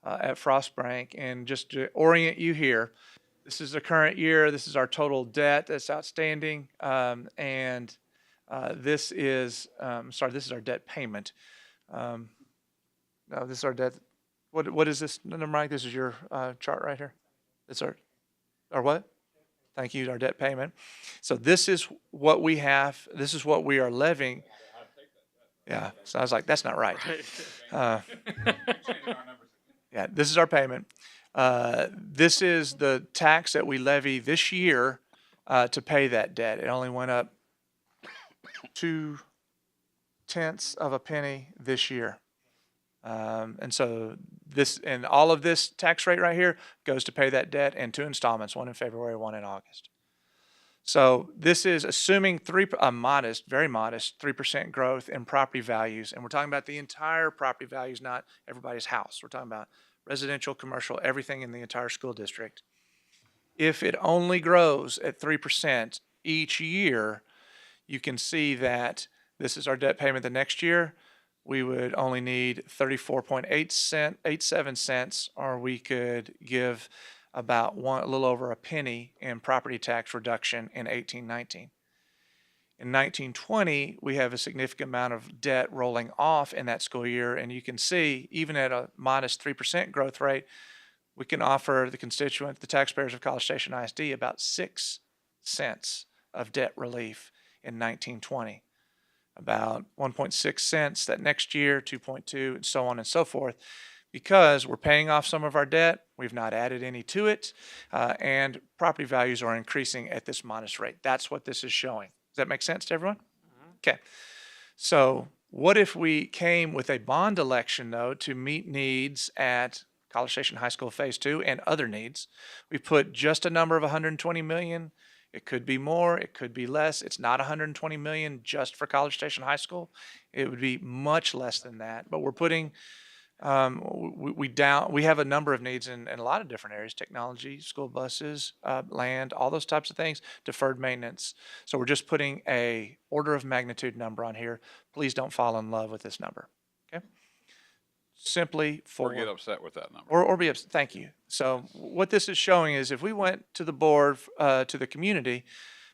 Speaker 2: at Frost Bank. And just to orient you here, this is the current year. This is our total debt that's outstanding. This is, this is our debt payment. No, this is our debt. What is this number, Mike? This is your chart right here. It's our what? Thank you, our debt payment. So this is what we have. This is what we are levying. Yeah, so I was like, that's not right. Yeah, this is our payment. This is the tax that we levy this year to pay that debt. It only went up 0.2 of a penny this year. And so all of this tax rate right here goes to pay that debt in 2 installments, one in February, one in August. So this is assuming very modest 3% growth in property values. And we're talking about the entire property values, not everybody's house. We're talking about residential, commercial, everything in the entire school district. If it only grows at 3% each year, you can see that this is our debt payment the next year. We would only need 34.87 cents, or we could give about a little over a penny in property tax reduction in 1819. In 1920, we have a significant amount of debt rolling off in that school year, and you can see, even at a modest 3% growth rate, we can offer the taxpayers of College Station ISD, about 6 cents of debt relief in 1920. About 1.6 cents that next year, 2.2, and so on and so forth, because we're paying off some of our debt, we've not added any to it, and property values are increasing at this modest rate. That's what this is showing. Does that make sense to everyone? Okay. So what if we came with a bond election, though, to meet needs at College Station High School Phase 2 and other needs? We put just a number of $120 million. It could be more, it could be less. It's not $120 million just for College Station High School. It would be much less than that. But we're putting, we have a number of needs in a lot of different areas: technology, school buses, land, all those types of things, deferred maintenance. So we're just putting a order of magnitude number on here. Please don't fall in love with this number. Okay. Simply for.
Speaker 6: Or get upset with that number.
Speaker 2: Or be upset. Thank you. So what this is showing is if we went to the board, to the community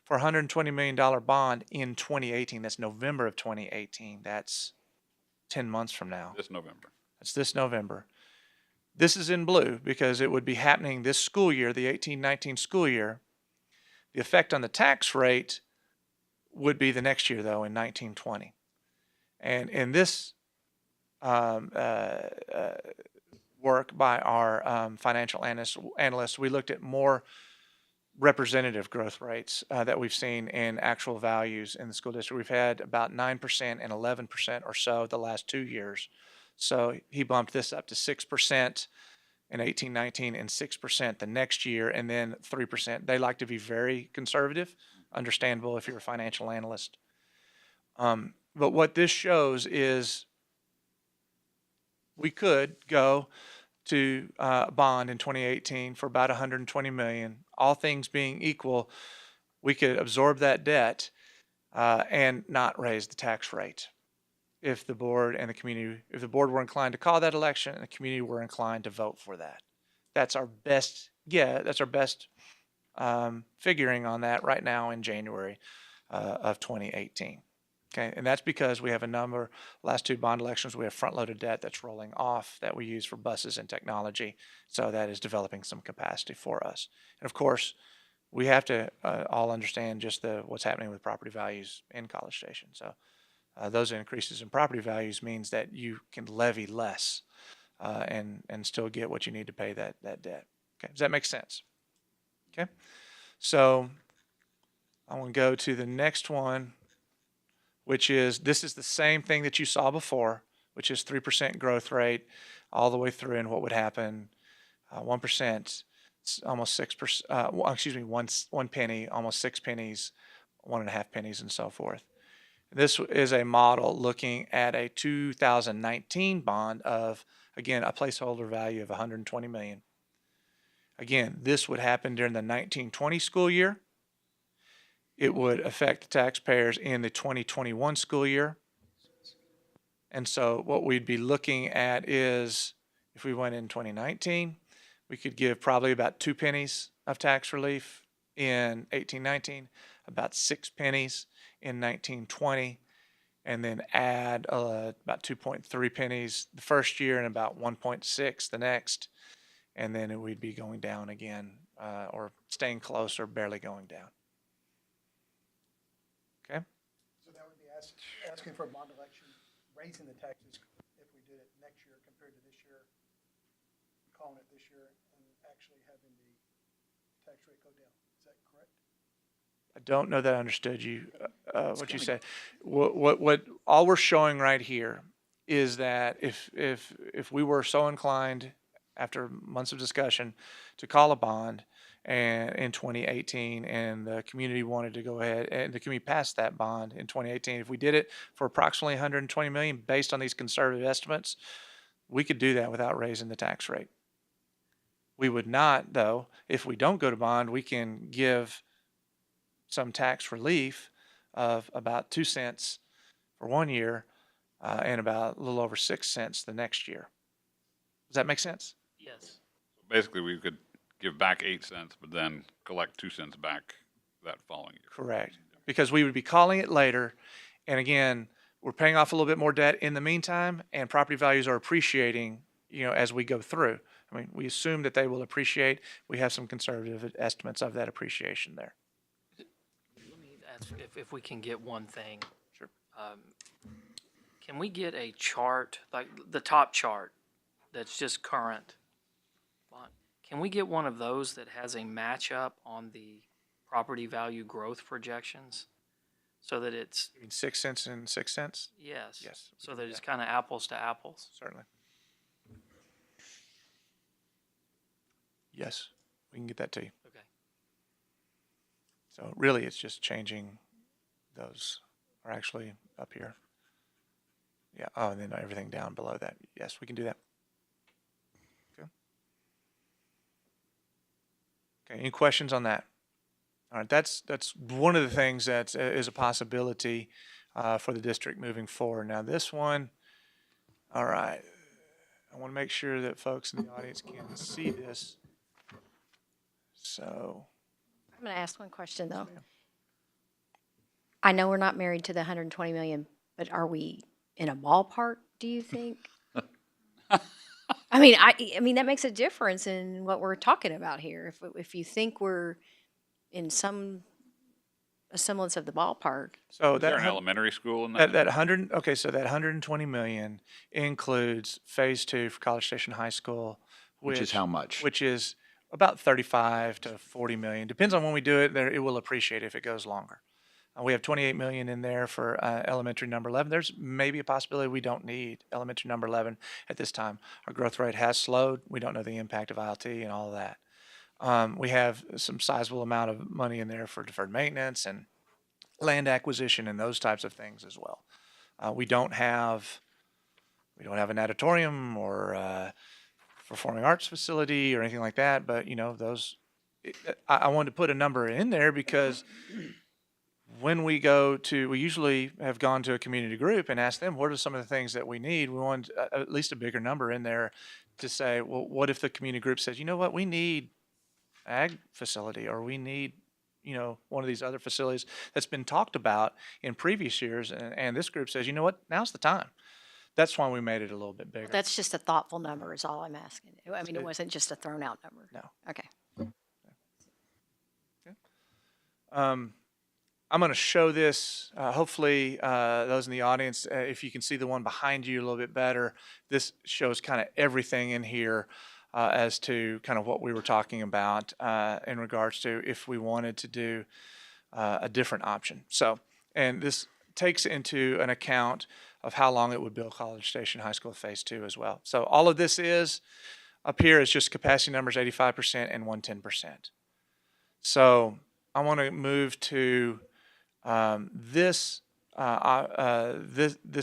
Speaker 2: for a $120 million bond in 2018, that's November of 2018. That's 10 months from now.
Speaker 6: This November.
Speaker 2: It's this November. This is in blue because it would be happening this school year, the 18-19 school year. The effect on the tax rate would be the next year, though, in 1920. And in this work by our financial analysts, we looked at more representative growth rates that we've seen in actual values in the school district. We've had about 9% and 11% or so the last 2 years. So he bumped this up to 6% in 18-19 and 6% the next year, and then 3%. They like to be very conservative, understandable if you're a financial analyst. But what this shows is we could go to bond in 2018 for about $120 million. All things being equal, we could absorb that debt and not raise the tax rate if the board and the community, if the board were inclined to call that election and the community were inclined to vote for that. That's our best, that's our best figuring on that right now in January of 2018. Okay, and that's because we have a number, last two bond elections, we have front-loaded debt that's rolling off that we use for buses and technology. So that is developing some capacity for us. And of course, we have to all understand just what's happening with property values in College Station. So those increases in property values means that you can levy less and still get what you need to pay that debt. Okay, does that make sense? Okay, so I want to go to the next one, which is, this is the same thing that you saw before, which is 3% growth rate all the way through, and what would happen, 1%, almost 6%, excuse me, one penny, almost 6 pennies, 1.5 pennies, and so forth. This is a model looking at a 2019 bond of, again, a placeholder value of 120 million. Again, this would happen during the 1920 school year. It would affect the taxpayers in the 2021 school year. And so what we'd be looking at is, if we went in 2019, we could give probably about 2 pennies of tax relief in 1819, about 6 pennies in 1920, and then add about 2.3 pennies the first year and about 1.6 the next. And then we'd be going down again, or staying close or barely going down. Okay.
Speaker 3: So that would be asking for a bond election, raising the taxes if we did it next year compared to this year, calling it this year, and actually having the tax rate go down. Is that correct?
Speaker 2: I don't know that I understood you, what you said. What all we're showing right here is that if we were so inclined, after months of discussion, to call a bond and in 2018, and the community wanted to go ahead, and the community passed that bond in 2018, if we did it for approximately 120 million based on these conservative estimates, we could do that without raising the tax rate. We would not, though. If we don't go to bond, we can give some tax relief of about 2 cents for 1 year, and about a little over 6 cents the next year. Does that make sense?
Speaker 1: Yes.
Speaker 6: Basically, we could give back 8 cents, but then collect 2 cents back that following year.
Speaker 2: Correct. Because we would be calling it later. And again, we're paying off a little bit more debt in the meantime, and property values are appreciating, as we go through. I mean, we assume that they will appreciate. We have some conservative estimates of that appreciation there.
Speaker 1: Let me ask if we can get one thing.
Speaker 2: Sure.
Speaker 1: Can we get a chart, like the top chart, that's just current? Can we get one of those that has a matchup on the property value growth projections, so that it's,
Speaker 2: You mean 6 cents and 6 cents?
Speaker 1: yes,
Speaker 2: Yes. we
Speaker 1: so
Speaker 2: can
Speaker 1: that
Speaker 2: do
Speaker 1: it's kind of apples to apples?
Speaker 2: Certainly. Yes, we can get that to you.
Speaker 1: Okay.
Speaker 2: So really, it's just changing those, are actually up here. Yeah, oh, and then everything down below that. Yes, we can do that. Okay. Okay, any questions on that? All right, that's one of the things that is a possibility for the district moving forward. Now this one, all right, I want to make sure that folks in the audience can see this. So,
Speaker 5: I'm going to ask one question, though.
Speaker 2: ma'am.
Speaker 5: I know we're not married to the 120 million, but are we in a ballpark, do you think? I mean, that makes a difference in what we're talking about here. If you think we're in a semblance of the ballpark.
Speaker 2: So
Speaker 6: Is there
Speaker 2: that
Speaker 6: an
Speaker 2: hun-
Speaker 6: elementary school in that?
Speaker 2: that 100, okay, so that 120 million includes phase 2 for College Station High School,
Speaker 7: Which is how much?
Speaker 2: Which is about 35 to 40 million. Depends on when we do it. There, it will appreciate if it goes longer. We have 28 million in there for elementary number 11. There's maybe a possibility we don't need elementary number 11 at this time. Our growth rate has slowed. We don't know the impact of ILT and all of that. We have some sizable amount of money in there for deferred maintenance and land acquisition and those types of things as well. We don't have an auditorium or performing arts facility or anything like that, but those, I wanted to put a number in there because when we usually have gone to a community group and asked them, what are some of the things that we need? We want at least a bigger number in there to say, well, what if the community group says, you know what, we need ag facility, or we need, one of these other facilities that's been talked about in previous years. And this group says, you know what, now's the time. That's why we made it a little bit bigger.
Speaker 5: That's just a thoughtful number is all I'm asking. I mean, it
Speaker 2: It-
Speaker 5: wasn't just a thrown out number.
Speaker 2: No.
Speaker 5: Okay.
Speaker 2: I'm going to show this, hopefully those in the audience, if you can see the one behind you a little bit better, this shows kind of everything in here as to kind of what we were talking about in regards to if we wanted to do a different option. So, and this takes into an account of how long it would build College Station High School Phase 2 as well. So all of this is up here is just capacity numbers 85% and 110%. So I want to move to this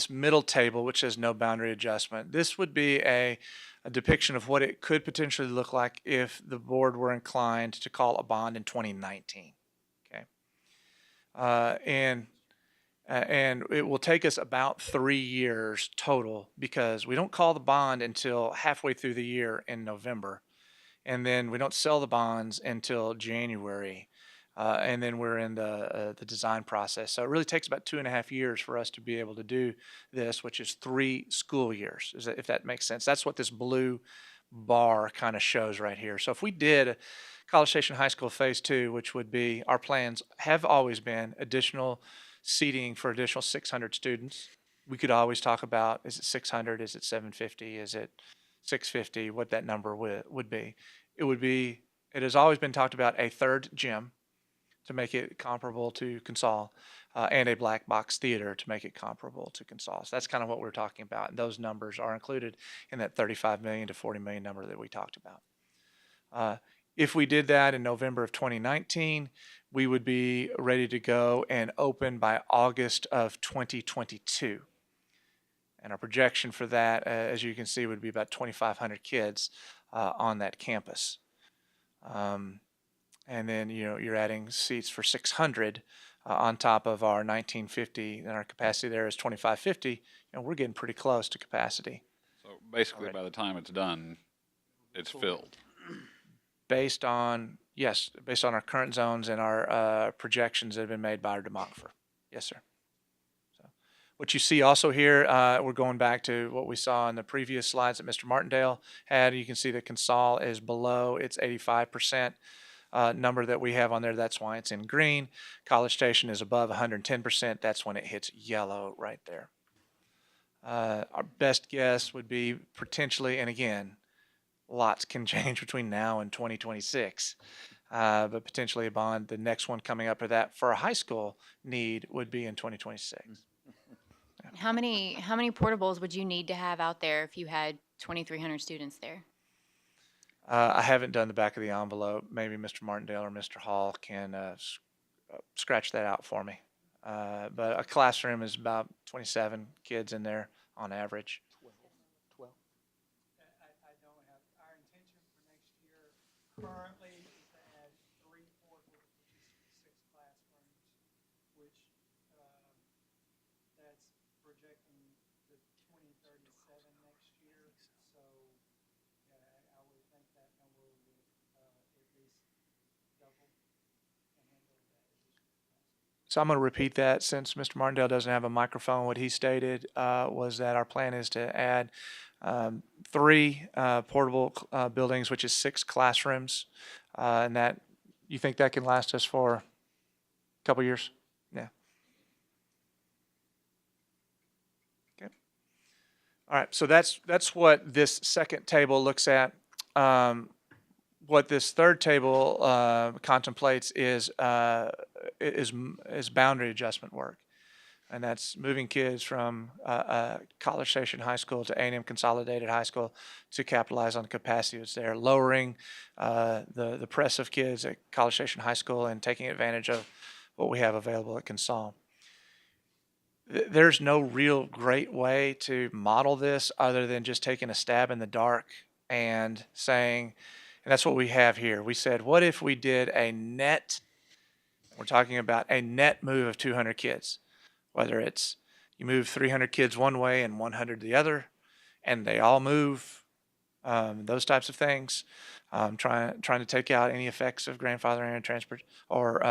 Speaker 2: middle table, which says no boundary adjustment. This would be a depiction of what it could potentially look like if the board were inclined to call a bond in 2019. Okay, and it will take us about 3 years total because we don't call the bond until halfway through the year in November, and then we don't sell the bonds until January. And then we're in the design process. So it really takes about 2.5 years for us to be able to do this, which is 3 school years, if that makes sense. That's what this blue bar kind of shows right here. So if we did College Station High School Phase 2, which would be, our plans have always been additional seating for additional 600 students. We could always talk about, is it 600, is it 750, is it 650, what that number would be. It has always been talked about a third gym to make it comparable to Consol, and a black box theater to make it comparable to Consol. So that's kind of what we're talking about. And those numbers are included in that 35 million to 40 million number that we talked about. If we did that in November of 2019, we would be ready to go and open by August of 2022. And our projection for that, as you can see, would be about 2,500 kids on that campus. And then, you're adding seats for 600 on top of our 1950, and our capacity there is 2,550. We're getting pretty close to capacity.
Speaker 6: So basically,
Speaker 2: Already.
Speaker 6: by the time it's done, it's filled.
Speaker 2: Based on our current zones and our projections that have been made by our demographer. Yes, sir. So, what you see also here, we're going back to what we saw in the previous slides that Mr. Martindale had. You can see that Consol is below its 85%. Number that we have on there. That's why it's in green. College Station is above 110%. That's when it hits yellow right there. Our best guess would be potentially, and again, lots can change between now and 2026, but potentially a bond. The next one coming up for a high school need would be in 2026.
Speaker 4: How many portables would you need to have out there if you had 2,300 students there?
Speaker 2: I haven't done the back of the envelope. Maybe Mr. Martindale or Mr. Hall can scratch that out for me. But a classroom is about 27 kids in there on average. 12.
Speaker 3: I don't have, our intention for next year currently is to add 3 portables, which is 6 classrooms, which that's projecting to 2037 next year. So I would think that number would at least double and handle that additional capacity.
Speaker 2: So I'm going to repeat that since Mr. Martindale doesn't have a microphone. What he stated was that our plan is to add 3 portable buildings, which is 6 classrooms, and that you think that can last us for a couple years? Yeah. Okay. All right. So that's what this second table looks at. What this third table contemplates is boundary adjustment work, and that's moving kids from College Station High School to A&M Consolidated High School to capitalize on the capacity that's there, lowering the press of kids at College Station High School and taking advantage of what we have available at Consol. There's no real great way to model this other than just taking a stab in the dark and saying, and that's what we have here. We said, what if we did a net, we're talking about a net move of 200 kids, whether it's you move 300 kids one way and 100 the other, and they all move those types of things. Trying to take out any effects of grandfathering and transfers or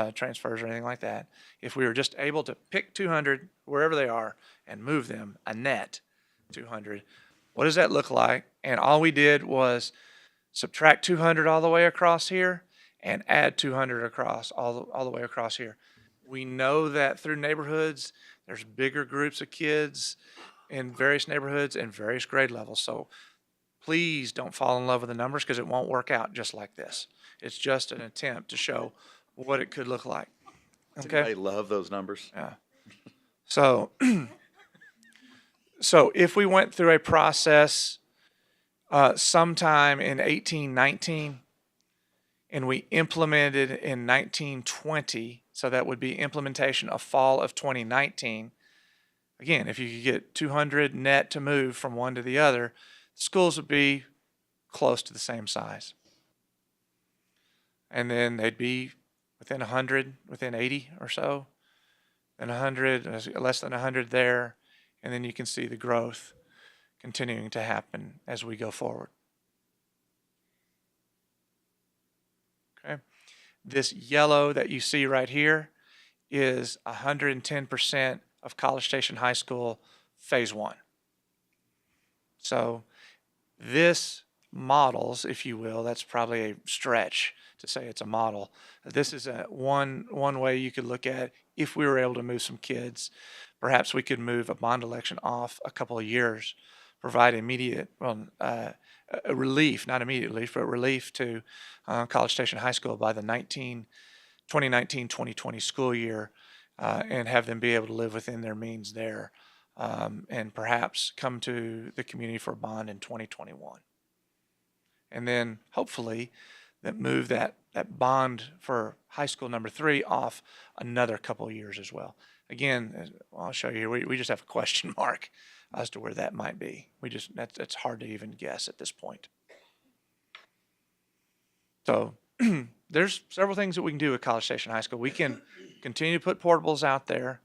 Speaker 2: anything like that. If we were just able to pick 200 wherever they are and move them a net 200, what does that look like? And all we did was subtract 200 all the way across here and add 200 across all the way across here. We know that through neighborhoods, there's bigger groups of kids in various neighborhoods and various grade levels. So please don't fall in love with the numbers because it won't work out just like this. It's just an attempt to show what it could look like. Okay.
Speaker 7: I love those numbers.
Speaker 2: Yeah. So, so if we went through a process sometime in 1819 and we implemented in 1920, so that would be implementation of fall of 2019. Again, if you could get 200 net to move from one to the other, schools would be close to the same size. And then they'd be within 100, within 80 or so, and 100, less than 100 there. And then you can see the growth continuing to happen as we go forward. Okay. This yellow that you see right here is 110% of College Station High School Phase 1. So this models, if you will, that's probably a stretch to say it's a model. This is one way you could look at if we were able to move some kids. Perhaps we could move a bond election off a couple of years, provide immediate, a relief, not immediate relief, but relief to College Station High School by the 2019-2020 school year, and have them be able to live within their means there, and perhaps come to the community for a bond in 2021. And then hopefully that move that bond for high school number 3 off another couple of years as well. Again, I'll show you here, we just have a question mark as to where that might be. That's hard to even guess at this point. So there's several things that we can do at College Station High School. We can continue to put portables out there.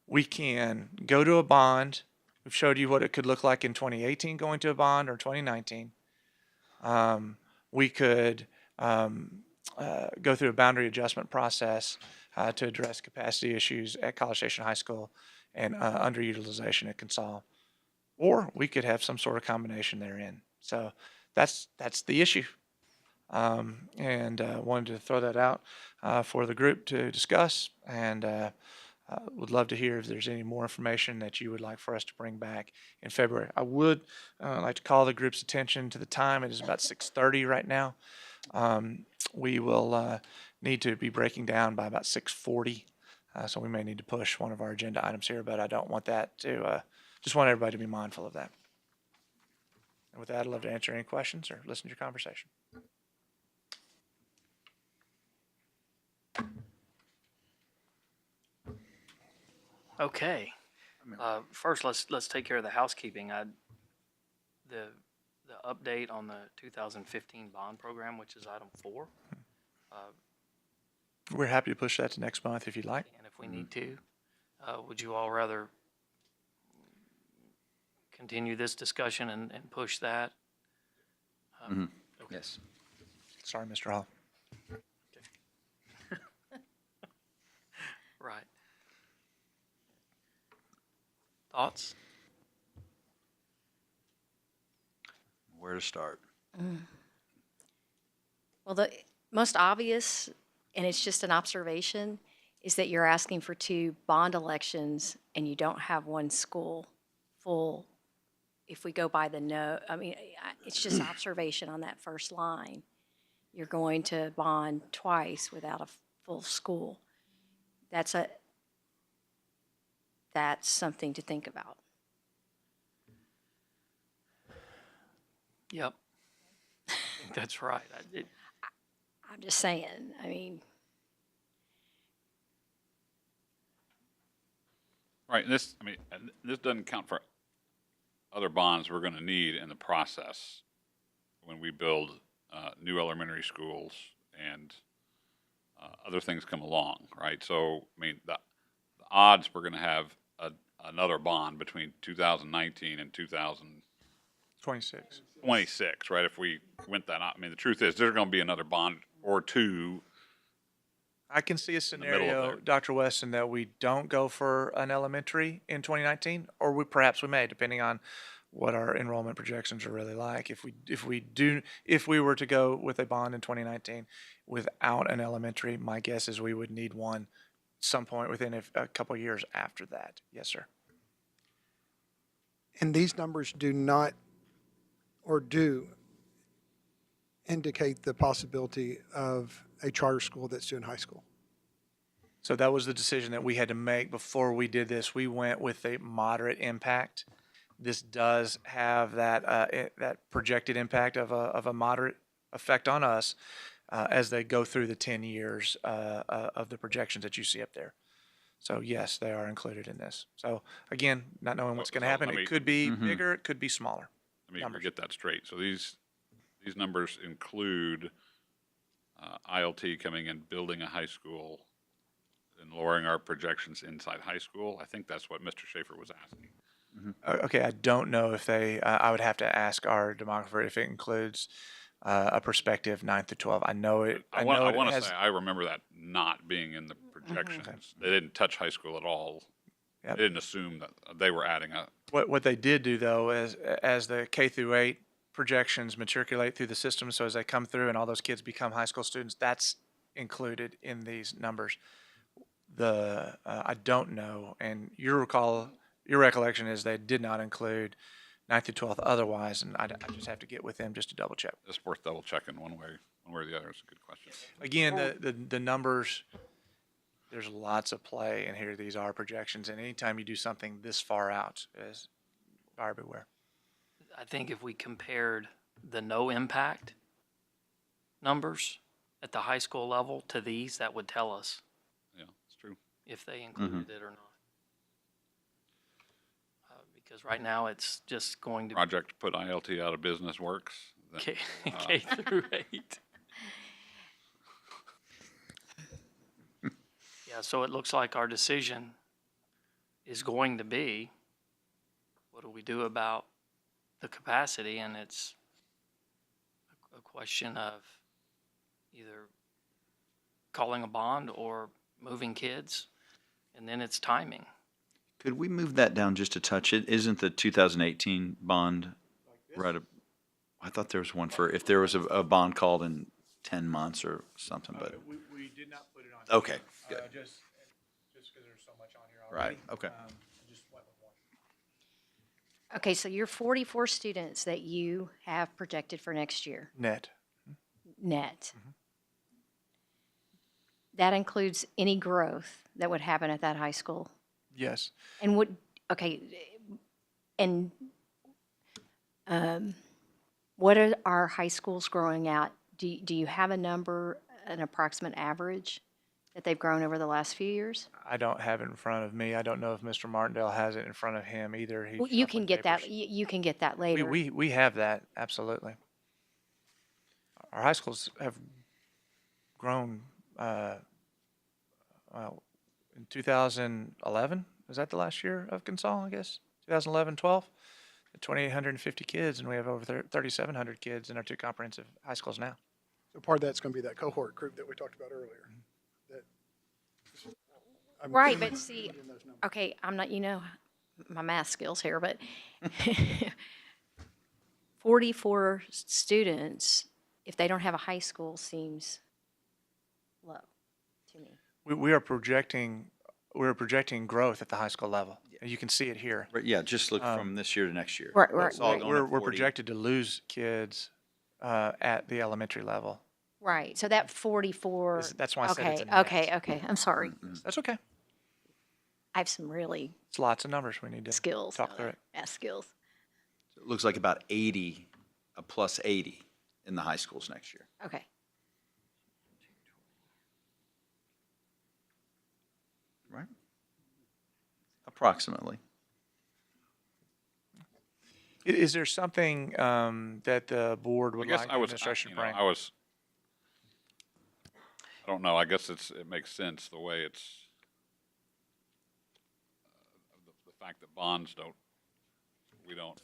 Speaker 2: We can go to a bond. We've showed you what it could look like in 2018 going to a bond, or 2019. We could go through a boundary adjustment process to address capacity issues at College Station High School and underutilization at Consol. Or we could have some sort of combination therein. So that's the issue. And wanted to throw that out for the group to discuss, and would love to hear if there's any more information that you would like for us to bring back in February. I would like to call the group's attention to the time. It is about 6:30 right now. We will need to be breaking down by about 6:40, so we may need to push one of our agenda items here, but I don't want that to, just want everybody to be mindful of that. And with that, I'd love to answer any questions or listen to your conversation.
Speaker 1: Okay. First, let's take care of the housekeeping. The update on the 2015 bond program, which is item 4.
Speaker 2: We're happy to push that to next month if you'd like.
Speaker 1: And if we need to, would you all rather continue this discussion and push that?
Speaker 7: Mm-hmm.
Speaker 1: Okay.
Speaker 7: Yes.
Speaker 2: Sorry, Mr. Hall.
Speaker 1: Right. Thoughts?
Speaker 7: Where to start?
Speaker 5: Well, the most obvious, and it's just an observation, is that you're asking for 2 bond elections and you don't have one school full. If we go by the it's just observation on that first line. You're going to bond twice without a full school. That's something to think about.
Speaker 1: Yep. I think that's right.
Speaker 5: I'm just saying,
Speaker 6: Right, and this doesn't count for other bonds we're going to need in the process when we build new elementary schools and other things come along, right? So, the odds we're going to have another bond between 2019 and 2020
Speaker 2: 26.
Speaker 6: 26, right? If we went that, I mean, the truth is, there's going to be another bond or two.
Speaker 2: I can see a
Speaker 6: the middle of
Speaker 2: scenario,
Speaker 6: there.
Speaker 2: Dr. Weston, that we don't go for an elementary in 2019, or perhaps we may, depending on what our enrollment projections are really like. If we were to go with a bond in 2019 without an elementary, my guess is we would need one some point within a couple years after that. Yes, sir.
Speaker 3: And these numbers do not, or do indicate the possibility of a charter school that's doing high school.
Speaker 2: So that was the decision that we had to make before we did this. We went with a moderate impact. This does have that projected impact of a moderate effect on us as they go through the 10 years of the projections that you see up there. So yes, they are included in this. So again, not knowing what's going to
Speaker 6: So
Speaker 2: happen,
Speaker 6: let me-
Speaker 2: it could be bigger, it could be smaller.
Speaker 6: Let me
Speaker 2: Numbers.
Speaker 6: get that straight. So these numbers include ILT coming in, building a high school, and lowering our projections inside high school. I think that's what Mr. Schaefer was asking.
Speaker 2: Okay, I don't know if they, I would have to ask our demographer if it includes a perspective 9 through 12. I know it.
Speaker 6: I
Speaker 2: know it
Speaker 6: want to
Speaker 2: has-
Speaker 6: say I remember that not being in the projections. They didn't touch high school at all.
Speaker 2: Yep.
Speaker 6: They didn't assume that they were adding a.
Speaker 2: What they did do though is as the K through 8 projections matriculate through the system, so as they come through and all those kids become high school students, that's included in these numbers. I don't know, and your recollection is they did not include 9th through 12th otherwise, and I just have to get with them just to double check.
Speaker 6: It's worth double checking one way or the other. It's a good question.
Speaker 2: Again, the numbers, there's lots of play in here. These are projections, and anytime you do something this far out, is buyer beware.
Speaker 1: I think if we compared the no impact numbers at the high school level to these, that would tell us
Speaker 6: Yeah, it's true.
Speaker 1: if they included it or not. Because right now it's just going to
Speaker 6: Project to put ILT out of business works. then,
Speaker 1: K through 8. Yeah, so it looks like our decision is going to be, what do we do about the capacity? And it's a question of either calling a bond or moving kids, and then it's timing.
Speaker 7: Could we move that down just a touch? It isn't the 2018 bond right? I thought there was one for if there was a bond called in 10 months or something, but,
Speaker 2: We did not put it on.
Speaker 7: okay, good.
Speaker 2: Just because there's so much on here
Speaker 7: Right, okay.
Speaker 2: Just went with one.
Speaker 5: Okay, so your 44 students that you have projected for next year,
Speaker 2: Net.
Speaker 5: net. That includes any growth that would happen at that high school?
Speaker 2: Yes.
Speaker 5: And okay, and what are our high schools growing at? Do you have a number, an approximate average that they've grown over the last few years?
Speaker 2: I don't have it in front of me. I don't know if Mr. Martindale has it in front of him either. He's
Speaker 5: Well, you can
Speaker 2: shuffling
Speaker 5: get that,
Speaker 2: papers.
Speaker 5: you can get that later.
Speaker 2: We have that, absolutely. Our high schools have grown, well, in 2011, was that the last year of Consol, I guess? 2011, 12? 2,850 kids, and we have over 3,700 kids in our two comprehensive high schools now.
Speaker 3: So part of that's going to be that cohort group that we talked about earlier. That- I'm
Speaker 5: Right,
Speaker 3: assuming
Speaker 5: but see,
Speaker 3: in those numbers.
Speaker 5: okay, I'm not, my math skills here, but 44 students, if they don't have a high school, seems low to me.
Speaker 2: We're projecting growth at the high school level. And you can see it here.
Speaker 7: Right, yeah, just look from this year to next year.
Speaker 5: Right,
Speaker 7: It's all
Speaker 5: right.
Speaker 7: going up
Speaker 2: We're
Speaker 7: 40.
Speaker 2: projected to lose kids at the elementary level.
Speaker 5: Right, so that 44.
Speaker 2: That's why I said it's a
Speaker 5: Okay,
Speaker 2: net.
Speaker 5: okay, I'm sorry.
Speaker 2: That's okay.
Speaker 5: I have some really
Speaker 2: It's lots of numbers we need to
Speaker 5: skills.
Speaker 2: talk through it.
Speaker 5: Math skills.
Speaker 7: It looks like about 80, a plus 80 in the high schools next year.
Speaker 5: Okay.
Speaker 7: Right? Approximately.
Speaker 2: Is there something that the board
Speaker 6: I
Speaker 2: would
Speaker 6: guess
Speaker 2: like
Speaker 6: I
Speaker 2: the
Speaker 6: was,
Speaker 2: administration
Speaker 6: you
Speaker 2: to
Speaker 6: know,
Speaker 2: bring?
Speaker 6: I don't know. I guess it makes sense the way it's, the fact that bonds we don't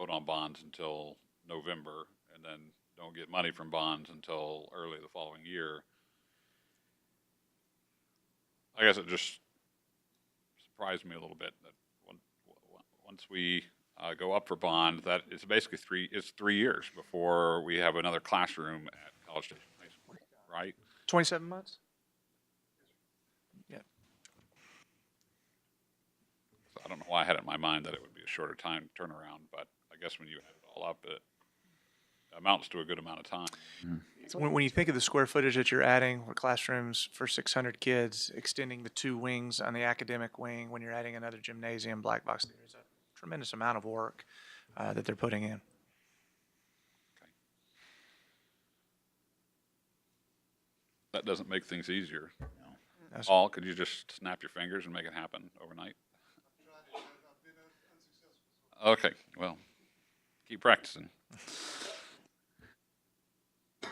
Speaker 6: vote on bonds until November, and then don't get money from bonds until early the following year. I guess it just surprised me a little bit that once we go up for bond, that it's basically it's 3 years before we have another classroom at College Station High School, right?
Speaker 2: 27 months? Yeah.
Speaker 6: So I don't know why I had it in my mind that it would be a shorter time turnaround, but I guess when you add it all up, it amounts to a good amount of time.
Speaker 2: When you think of the square footage that you're adding, with classrooms for 600 kids, extending the 2 wings on the academic wing, when you're adding another gymnasium, black box, there's a tremendous amount of work that they're putting in.
Speaker 6: That doesn't make things easier.
Speaker 2: That's-
Speaker 6: Paul, could you just snap your fingers and make it happen overnight? Okay, well, keep practicing.
Speaker 1: I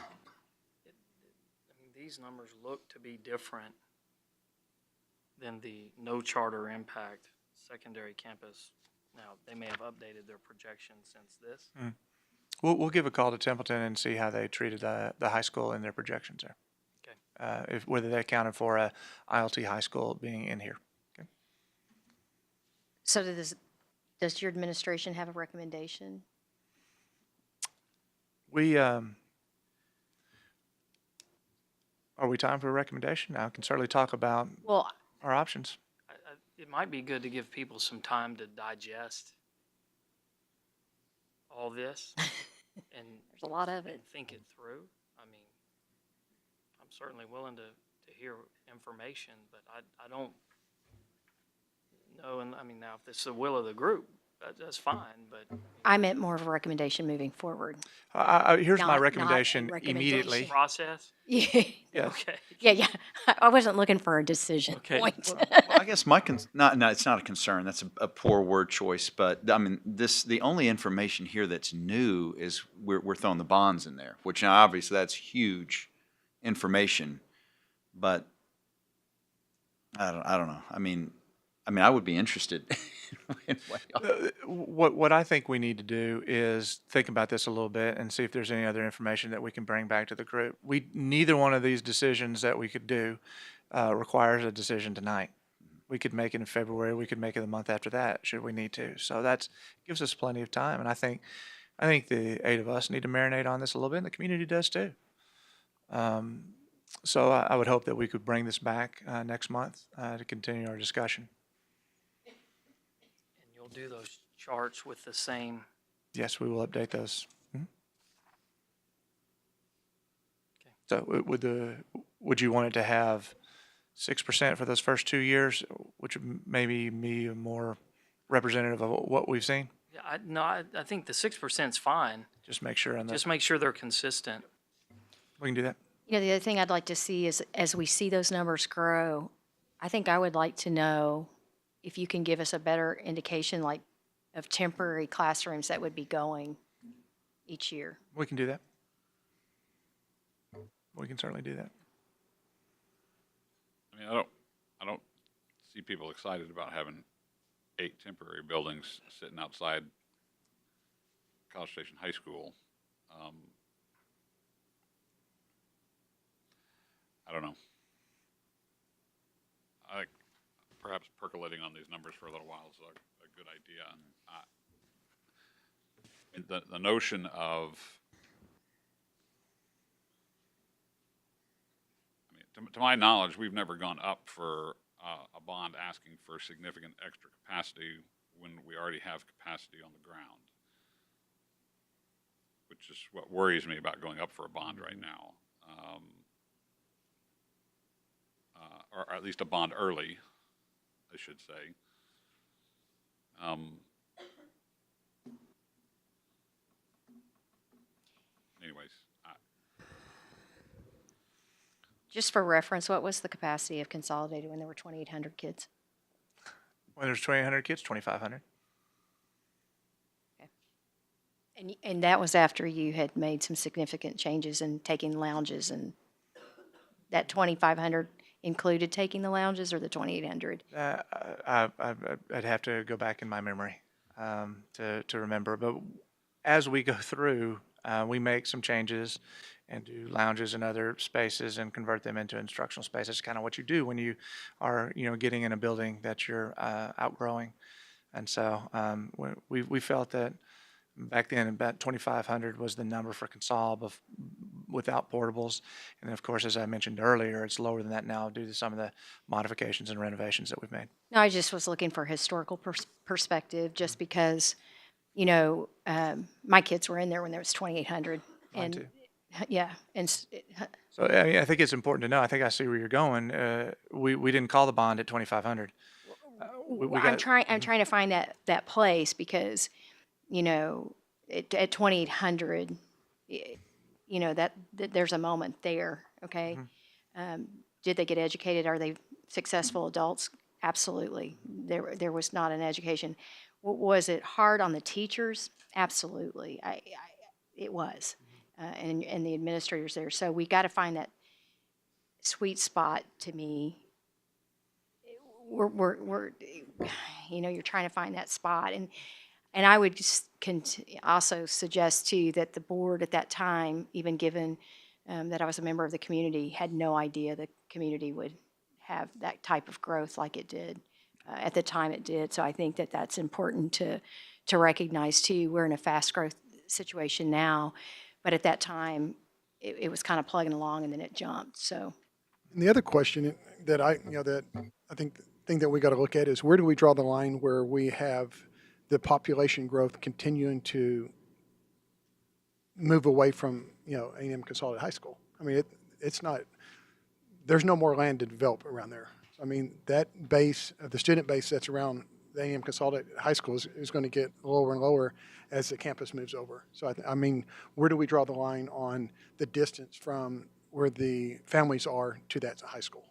Speaker 1: mean, these numbers look to be different than the no charter impact secondary campus. Now, they may have updated their projections since this.
Speaker 2: We'll give a call to Templeton and see how they treated the high school in their projections there.
Speaker 1: Okay.
Speaker 2: Whether they accounted for a ILT high school being in here. Okay.
Speaker 5: So does your administration have a recommendation?
Speaker 2: Are we time for a recommendation? I can certainly talk about
Speaker 5: Well,
Speaker 2: our options.
Speaker 1: It might be good to give people some time to digest all this and
Speaker 5: there's a lot of it.
Speaker 1: and think it through. I mean, I'm certainly willing to hear information, but I don't know, and I mean, now, if this is the will of the group, that's fine, but
Speaker 5: I meant more of a recommendation moving forward.
Speaker 2: Here's my
Speaker 5: Not a
Speaker 2: recommendation
Speaker 5: recommendation.
Speaker 2: immediately.
Speaker 1: process,
Speaker 5: Yeah,
Speaker 2: Yes.
Speaker 1: okay.
Speaker 5: yeah. I wasn't looking for a decision
Speaker 1: Okay.
Speaker 5: point.
Speaker 7: Well, I guess my no, it's not a concern. That's a poor word choice. But I mean, the only information here that's new is we're throwing the bonds in there, which now obviously that's huge information. But I don't know. I mean, I would be interested.
Speaker 2: What I think we need to do is think about this a little bit and see if there's any other information that we can bring back to the group. Neither one of these decisions that we could do requires a decision tonight. We could make it in February. We could make it the month after that, should we need to. So that gives us plenty of time. And I think the 8 of us need to marinate on this a little bit, and the community does too. So I would hope that we could bring this back next month to continue our discussion.
Speaker 1: And you'll do those charts with the same,
Speaker 2: Yes, we will update those. Mhm.
Speaker 1: Okay.
Speaker 2: So would you want it to have 6% for those first 2 years, which would maybe be more representative of what we've seen?
Speaker 1: yeah, I think the 6%'s fine.
Speaker 2: Just make sure on that.
Speaker 1: Just make sure they're consistent.
Speaker 2: We can do that.
Speaker 5: You know, the other thing I'd like to see is as we see those numbers grow, I think I would like to know if you can give us a better indication like of temporary classrooms that would be going each year.
Speaker 2: We can do that. We can certainly do that.
Speaker 6: I mean, I don't see people excited about having 8 temporary buildings sitting outside College Station High School. I don't know. I think perhaps percolating on these numbers for a little while is a good idea. The notion of, to my knowledge, we've never gone up for a bond asking for significant extra capacity when we already have capacity on the ground, which is what worries me about going up for a bond right now. Or at least a bond early, I should say. Anyways,
Speaker 5: Just for reference, what was the capacity of Consolidated when there were 2,800 kids?
Speaker 2: When there's 2,800 kids, 2,500.
Speaker 5: And that was after you had made some significant changes in taking lounges, and that 2,500 included taking the lounges or the 2,800?
Speaker 2: I'd have to go back in my memory. to remember. But as we go through, we make some changes and do lounges and other spaces and convert them into instructional spaces. It's kind of what you do when you are, getting in a building that you're outgrowing. And so we felt that back then about 2,500 was the number for Consol without portables. And of course, as I mentioned earlier, it's lower than that now due to some of the modifications and renovations that we've made.
Speaker 5: No, I just was looking for historical perspective, just because, my kids were in there when there was 2,800.
Speaker 2: Mine
Speaker 5: And
Speaker 2: too.
Speaker 5: yeah, and
Speaker 2: So I mean, I think it's important to know. I think I see where you're going. We didn't call the bond at 2,500.
Speaker 5: I'm trying to find that place, because, at 2,800, that there's a moment there. Okay. Did they get educated? Are they successful adults? Absolutely. There was not an education. Was it hard on the teachers? Absolutely. It was, and the administrators there. So we got to find that sweet spot. To me, we're you're trying to find that spot, and I would just also suggest too that the board at that time, even given that I was a member of the community, had no idea the community would have that type of growth like it did at the time it did. So I think that that's important to recognize too. We're in a fast growth situation now, but at that time it was kind of plugging along, and then it jumped. So.
Speaker 3: And the other question that I think thing that we got to look at is, where do we draw the line where we have the population growth continuing to move away from, A&M Consolidated High School? I mean, it's not, there's no more land to develop around there. I mean, that base, the student base that's around the A&M Consolidated High School is going to get lower and lower as the campus moves over. So, I mean, where do we draw the line on the distance from where the families are to that high school?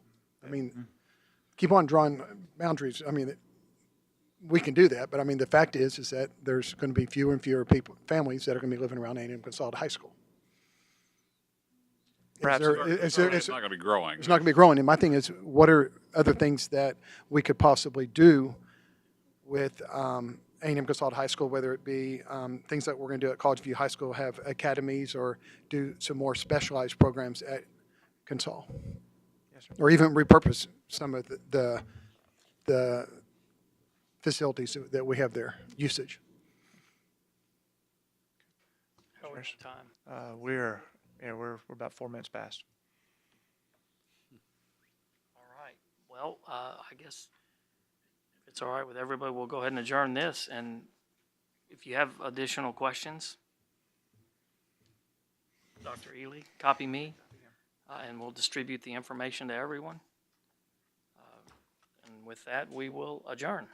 Speaker 3: I mean, keep on drawing boundaries. I mean, we can do that, but I mean, the fact is that there's going to be fewer and fewer families that are going to be living around A&M Consolidated High School.
Speaker 2: Perhaps
Speaker 6: It's not going to be growing.
Speaker 3: It's not going to be growing. And my thing is, what are other things that we could possibly do with A&M Consolidated High School, whether it be things that we're going to do at College View High School, have academies, or do some more specialized programs at Consol?
Speaker 2: Yes, sir.
Speaker 3: Or even repurpose some of the facilities that we have there, usage.
Speaker 1: How are we on time?
Speaker 2: We're about 4 minutes past.
Speaker 1: All right. Well, I guess if it's all right with everybody, we'll go ahead and adjourn this. And if you have additional questions, Dr. Ely, copy me, and we'll distribute the information to everyone. And with that, we will adjourn.